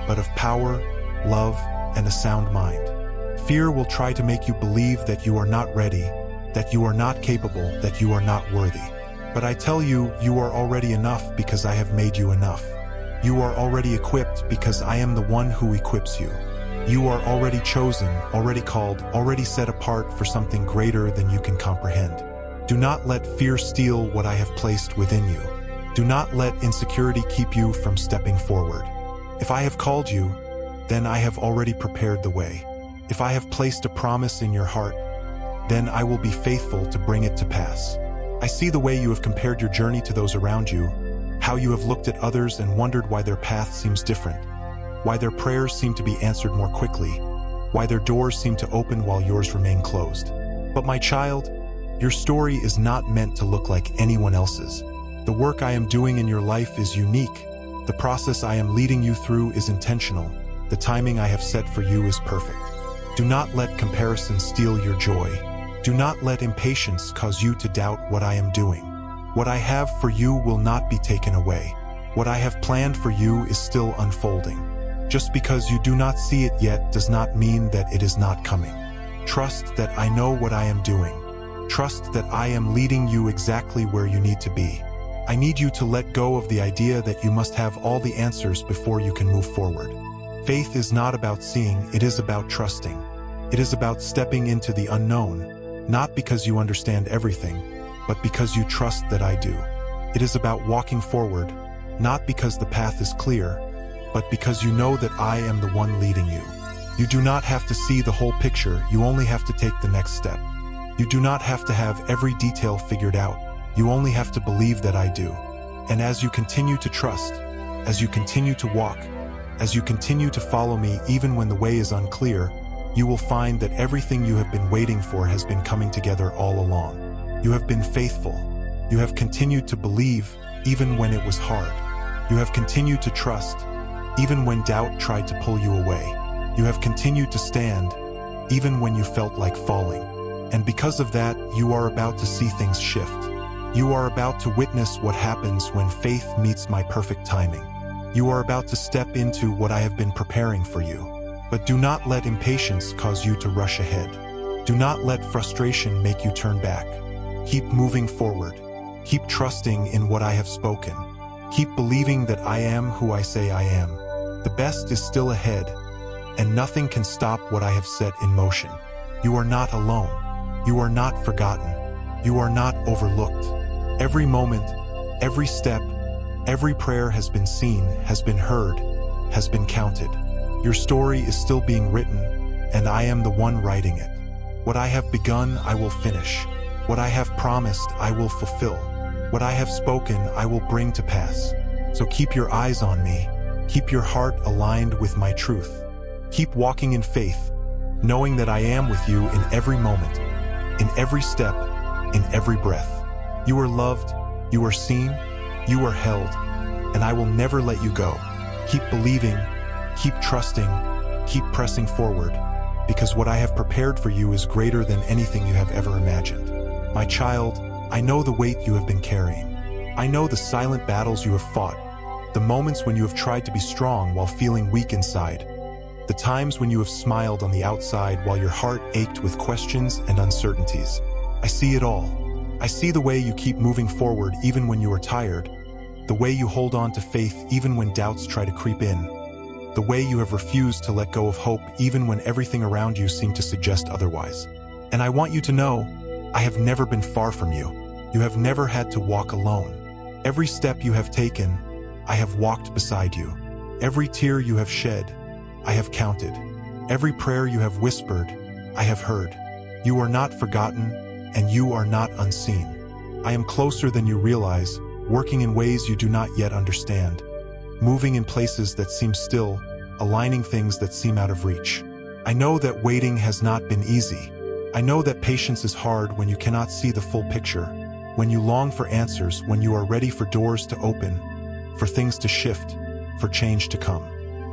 but of power, love, and a sound mind. Fear will try to make you believe that you are not ready, that you are not capable, that you are not worthy. But I tell you, you are already enough because I have made you enough. You are already equipped because I am the one who equips you. You are already chosen, already called, already set apart for something greater than you can comprehend. Do not let fear steal what I have placed within you. Do not let insecurity keep you from stepping forward. If I have called you, then I have already prepared the way. If I have placed a promise in your heart, then I will be faithful to bring it to pass. I see the way you have compared your journey to those around you, how you have looked at others and wondered why their path seems different, why their prayers seem to be answered more quickly, why their doors seem to open while yours remain closed. But my child, your story is not meant to look like anyone else's. The work I am doing in your life is unique. The process I am leading you through is intentional. The timing I have set for you is perfect. Do not let comparison steal your joy. Do not let impatience cause you to doubt what I am doing. What I have for you will not be taken away. What I have planned for you is still unfolding. Just because you do not see it yet does not mean that it is not coming. Trust that I know what I am doing. Trust that I am leading you exactly where you need to be. I need you to let go of the idea that you must have all the answers before you can move forward. Faith is not about seeing, it is about trusting. It is about stepping into the unknown, not because you understand everything, but because you trust that I do. It is about walking forward, not because the path is clear, but because you know that I am the one leading you. You do not have to see the whole picture, you only have to take the next step. You do not have to have every detail figured out, you only have to believe that I do. And as you continue to trust, as you continue to walk, as you continue to follow me even when the way is unclear, you will find that everything you have been waiting for has been coming together all along. You have been faithful. You have continued to believe even when it was hard. You have continued to trust even when doubt tried to pull you away. You have continued to stand even when you felt like falling. And because of that, you are about to see things shift. You are about to witness what happens when faith meets my perfect timing. You are about to step into what I have been preparing for you. But do not let impatience cause you to rush ahead. Do not let frustration make you turn back. Keep moving forward. Keep trusting in what I have spoken. Keep believing that I am who I say I am. The best is still ahead, and nothing can stop what I have set in motion. You are not alone. You are not forgotten. You are not overlooked. Every moment, every step, every prayer has been seen, has been heard, has been counted. Your story is still being written, and I am the one writing it. What I have begun, I will finish. What I have promised, I will fulfill. What I have spoken, I will bring to pass. So keep your eyes on me. Keep your heart aligned with my truth. Keep walking in faith, knowing that I am with you in every moment, in every step, in every breath. You are loved, you are seen, you are held, and I will never let you go. Keep believing, keep trusting, keep pressing forward, because what I have prepared for you is greater than anything you have ever imagined. My child, I know the weight you have been carrying. I know the silent battles you have fought, the moments when you have tried to be strong while feeling weak inside, the times when you have smiled on the outside while your heart ached with questions and uncertainties. I see it all. I see the way you keep moving forward even when you are tired, the way you hold on to faith even when doubts try to creep in, the way you have refused to let go of hope even when everything around you seemed to suggest otherwise. And I want you to know, I have never been far from you. You have never had to walk alone. Every step you have taken, I have walked beside you. Every tear you have shed, I have counted. Every prayer you have whispered, I have heard. You are not forgotten, and you are not unseen. I am closer than you realize, working in ways you do not yet understand, moving in places that seem still, aligning things that seem out of reach. I know that waiting has not been easy. I know that patience is hard when you cannot see the full picture, when you long for answers, when you are ready for doors to open, for things to shift, for change to come.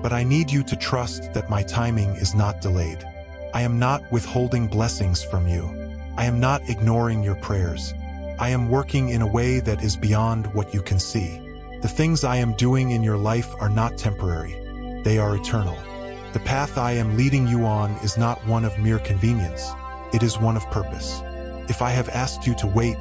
But I need you to trust that my timing is not delayed. I am not withholding blessings from you. I am not ignoring your prayers. I am working in a way that is beyond what you can see. The things I am doing in your life are not temporary. They are eternal. The path I am leading you on is not one of mere convenience. It is one of purpose. If I have asked you to wait,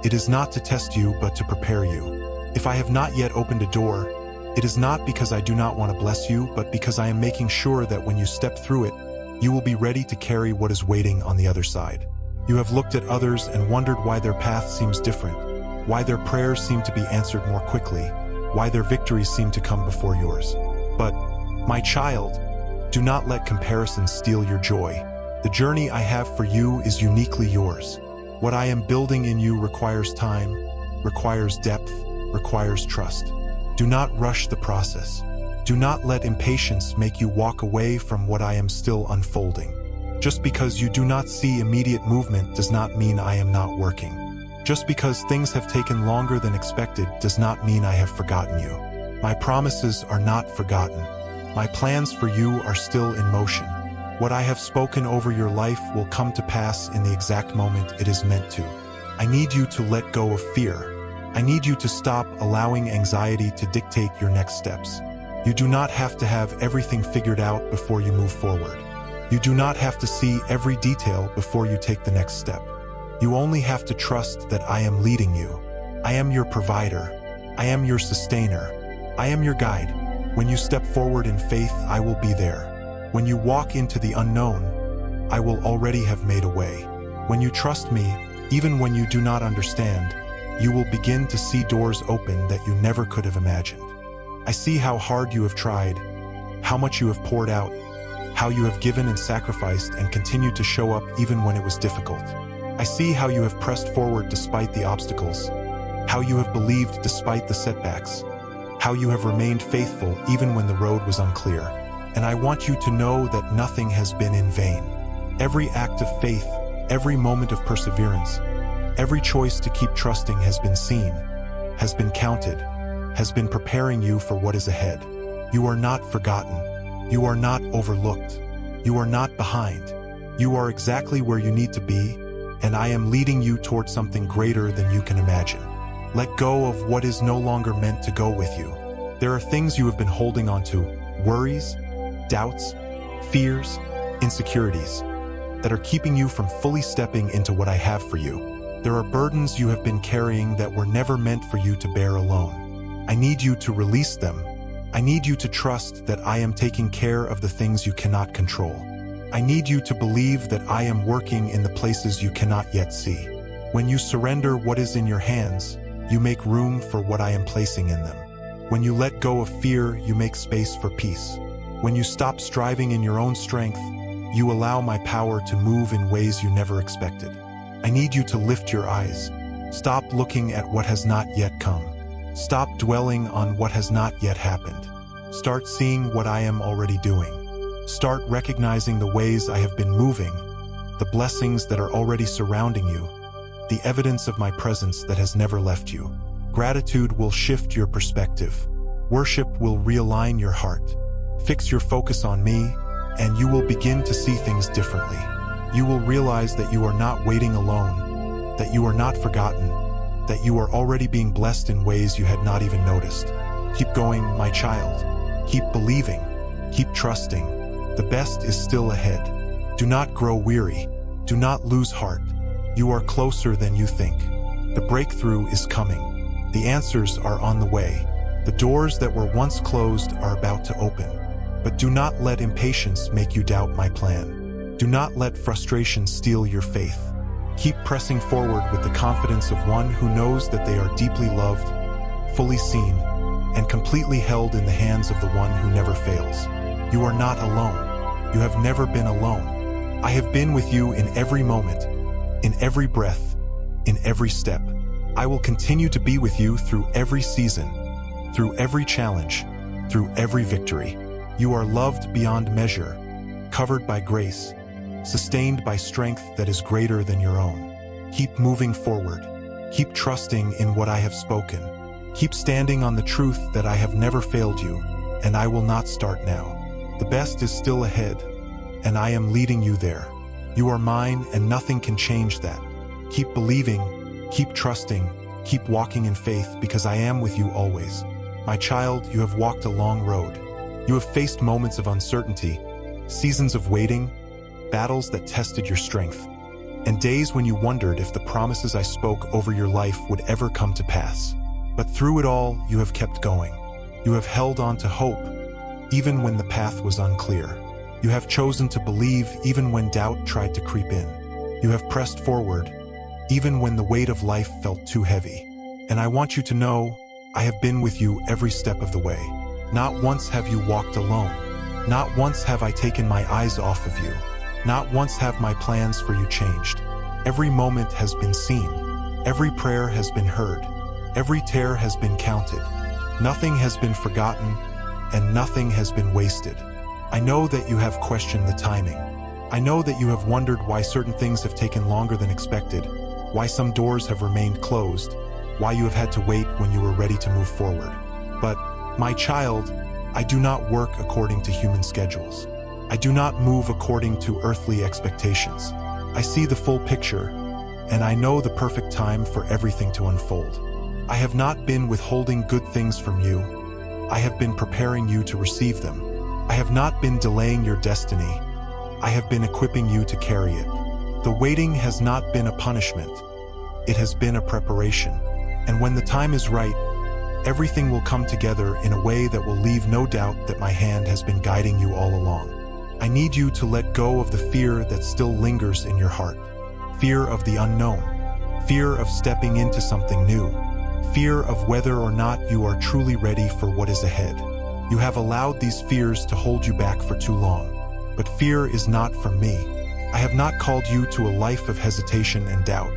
It is not to test you, but to prepare you. If I have not yet opened a door, it is not because I do not want to bless you, but because I am making sure that when you step through it, you will be ready to carry what is waiting on the other side. You have looked at others and wondered why their path seems different, why their prayers seem to be answered more quickly, why their victories seem to come before yours. But, my child, do not let comparison steal your joy. The journey I have for you is uniquely yours. What I am building in you requires time, requires depth, requires trust. Do not rush the process. Do not let impatience make you walk away from what I am still unfolding. Just because you do not see immediate movement does not mean I am not working. Just because things have taken longer than expected does not mean I have forgotten you. My promises are not forgotten. My plans for you are still in motion. What I have spoken over your life will come to pass in the exact moment it is meant to. I need you to let go of fear. I need you to stop allowing anxiety to dictate your next steps. You do not have to have everything figured out before you move forward. You do not have to see every detail before you take the next step. You only have to trust that I am leading you. I am your provider. I am your sustainer. I am your guide. When you step forward in faith, I will be there. When you walk into the unknown, I will already have made a way. When you trust me, even when you do not understand, you will begin to see doors open that you never could have imagined. I see how hard you have tried, how much you have poured out, how you have given and sacrificed and continued to show up even when it was difficult. I see how you have pressed forward despite the obstacles, how you have believed despite the setbacks, how you have remained faithful even when the road was unclear. And I want you to know that nothing has been in vain. Every act of faith, every moment of perseverance, every choice to keep trusting has been seen, has been counted, has been preparing you for what is ahead. You are not forgotten. You are not overlooked. You are not behind. You are exactly where you need to be, and I am leading you toward something greater than you can imagine. Let go of what is no longer meant to go with you. There are things you have been holding on to, worries, doubts, fears, insecurities, that are keeping you from fully stepping into what I have for you. There are burdens you have been carrying that were never meant for you to bear alone. I need you to release them. I need you to trust that I am taking care of the things you cannot control. I need you to believe that I am working in the places you cannot yet see. When you surrender what is in your hands, you make room for what I am placing in them. When you let go of fear, you make space for peace. When you stop striving in your own strength, you allow my power to move in ways you never expected. I need you to lift your eyes. Stop looking at what has not yet come. Stop dwelling on what has not yet happened. Start seeing what I am already doing. Start recognizing the ways I have been moving, the blessings that are already surrounding you, the evidence of my presence that has never left you. Gratitude will shift your perspective. Worship will realign your heart. Fix your focus on me, and you will begin to see things differently. You will realize that you are not waiting alone, that you are not forgotten, that you are already being blessed in ways you had not even noticed. Keep going, my child. Keep believing. Keep trusting. The best is still ahead. Do not grow weary. Do not lose heart. You are closer than you think. The breakthrough is coming. The answers are on the way. The doors that were once closed are about to open. But do not let impatience make you doubt my plan. Do not let frustration steal your faith. Keep pressing forward with the confidence of one who knows that they are deeply loved, fully seen, and completely held in the hands of the one who never fails. You are not alone. You have never been alone. I have been with you in every moment, in every breath, in every step. I will continue to be with you through every season, through every challenge, through every victory. You are loved beyond measure, covered by grace, sustained by strength that is greater than your own. Keep moving forward. Keep trusting in what I have spoken. Keep standing on the truth that I have never failed you, and I will not start now. The best is still ahead, and I am leading you there. You are mine, and nothing can change that. Keep believing, keep trusting, keep walking in faith, because I am with you always. My child, you have walked a long road. You have faced moments of uncertainty, seasons of waiting, battles that tested your strength. and days when you wondered if the promises I spoke over your life would ever come to pass. But through it all, you have kept going. You have held on to hope, even when the path was unclear. You have chosen to believe even when doubt tried to creep in. You have pressed forward, even when the weight of life felt too heavy. And I want you to know, I have been with you every step of the way. Not once have you walked alone. Not once have I taken my eyes off of you. Not once have my plans for you changed. Every moment has been seen. Every prayer has been heard. Every tear has been counted. Nothing has been forgotten, and nothing has been wasted. I know that you have questioned the timing. I know that you have wondered why certain things have taken longer than expected, why some doors have remained closed, why you have had to wait when you were ready to move forward. But, my child, I do not work according to human schedules. I do not move according to earthly expectations. I see the full picture, and I know the perfect time for everything to unfold. I have not been withholding good things from you. I have been preparing you to receive them. I have not been delaying your destiny. I have been equipping you to carry it. The waiting has not been a punishment. It has been a preparation. And when the time is right, everything will come together in a way that will leave no doubt that my hand has been guiding you all along. I need you to let go of the fear that still lingers in your heart. Fear of the unknown. Fear of stepping into something new. Fear of whether or not you are truly ready for what is ahead. You have allowed these fears to hold you back for too long. But fear is not from me. I have not called you to a life of hesitation and doubt.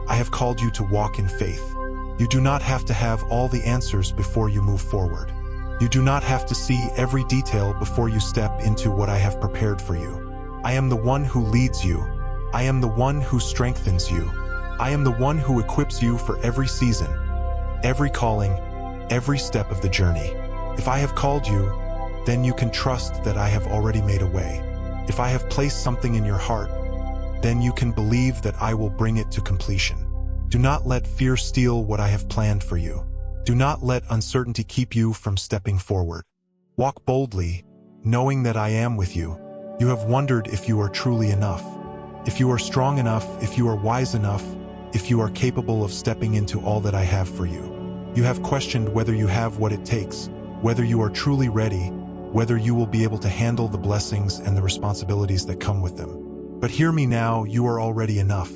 I have called you to walk in faith. You do not have to have all the answers before you move forward. You do not have to see every detail before you step into what I have prepared for you. I am the one who leads you. I am the one who strengthens you. I am the one who equips you for every season, every calling, every step of the journey. If I have called you, then you can trust that I have already made a way. If I have placed something in your heart, then you can believe that I will bring it to completion. Do not let fear steal what I have planned for you. Do not let uncertainty keep you from stepping forward. Walk boldly, knowing that I am with you. You have wondered if you are truly enough, if you are strong enough, if you are wise enough, if you are capable of stepping into all that I have for you. You have questioned whether you have what it takes, whether you are truly ready, whether you will be able to handle the blessings and the responsibilities that come with them. But hear me now, you are already enough,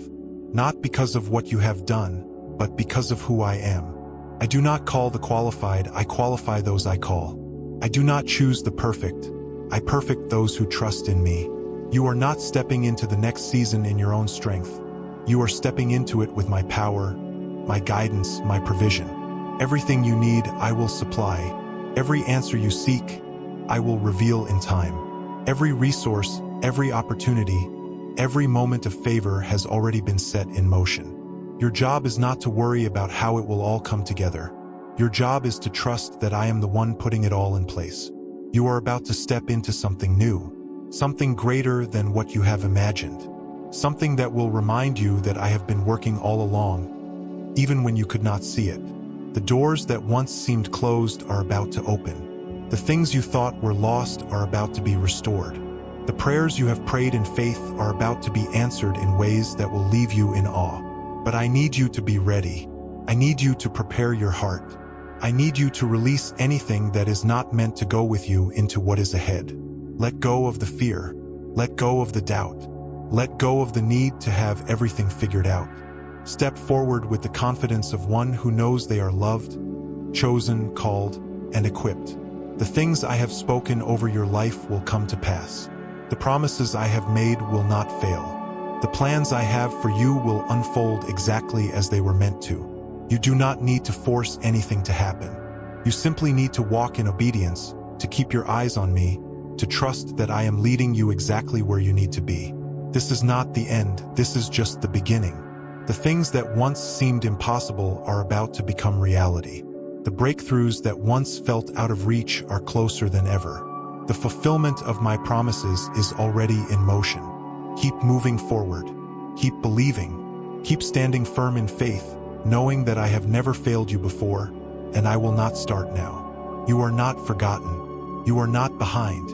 not because of what you have done, but because of who I am. I do not call the qualified, I qualify those I call. I do not choose the perfect, I perfect those who trust in me. You are not stepping into the next season in your own strength. You are stepping into it with my power, my guidance, my provision. Everything you need, I will supply. Every answer you seek, I will reveal in time. Every resource, every opportunity, every moment of favor has already been set in motion. Your job is not to worry about how it will all come together. Your job is to trust that I am the one putting it all in place. You are about to step into something new, something greater than what you have imagined, something that will remind you that I have been working all along, even when you could not see it. The doors that once seemed closed are about to open. The things you thought were lost are about to be restored. The prayers you have prayed in faith are about to be answered in ways that will leave you in awe. But I need you to be ready. I need you to prepare your heart. I need you to release anything that is not meant to go with you into what is ahead. Let go of the fear. Let go of the doubt. Let go of the need to have everything figured out. Step forward with the confidence of one who knows they are loved, chosen, called, and equipped. The things I have spoken over your life will come to pass. The promises I have made will not fail. The plans I have for you will unfold exactly as they were meant to. You do not need to force anything to happen. You simply need to walk in obedience, to keep your eyes on me, to trust that I am leading you exactly where you need to be. This is not the end, this is just the beginning. The things that once seemed impossible are about to become reality. The breakthroughs that once felt out of reach are closer than ever. The fulfillment of my promises is already in motion. Keep moving forward. Keep believing. Keep standing firm in faith, knowing that I have never failed you before, and I will not start now. You are not forgotten. You are not behind.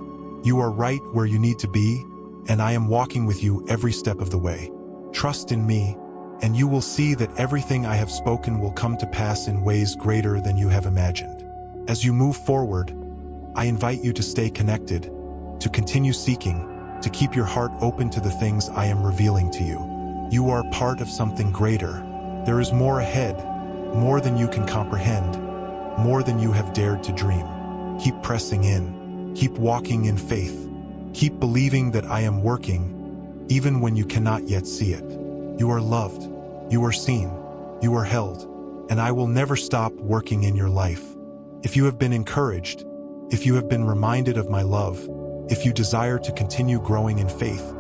You are right where you need to be, and I am walking with you every step of the way. Trust in me, and you will see that everything I have spoken will come to pass in ways greater than you have imagined. As you move forward, I invite you to stay connected, to continue seeking, to keep your heart open to the things I am revealing to you. You are part of something greater. There is more ahead, more than you can comprehend, more than you have dared to dream. Keep pressing in, keep walking in faith, keep believing that I am working, even when you cannot yet see it. You are loved, you are seen, you are held, and I will never stop working in your life. If you have been encouraged, if you have been reminded of my love, if you desire to continue growing in faith,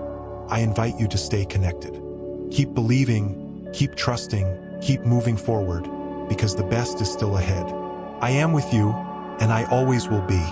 I invite you to stay connected. Keep believing, keep trusting, keep moving forward, because the best is still ahead. I am with you, and I always will be.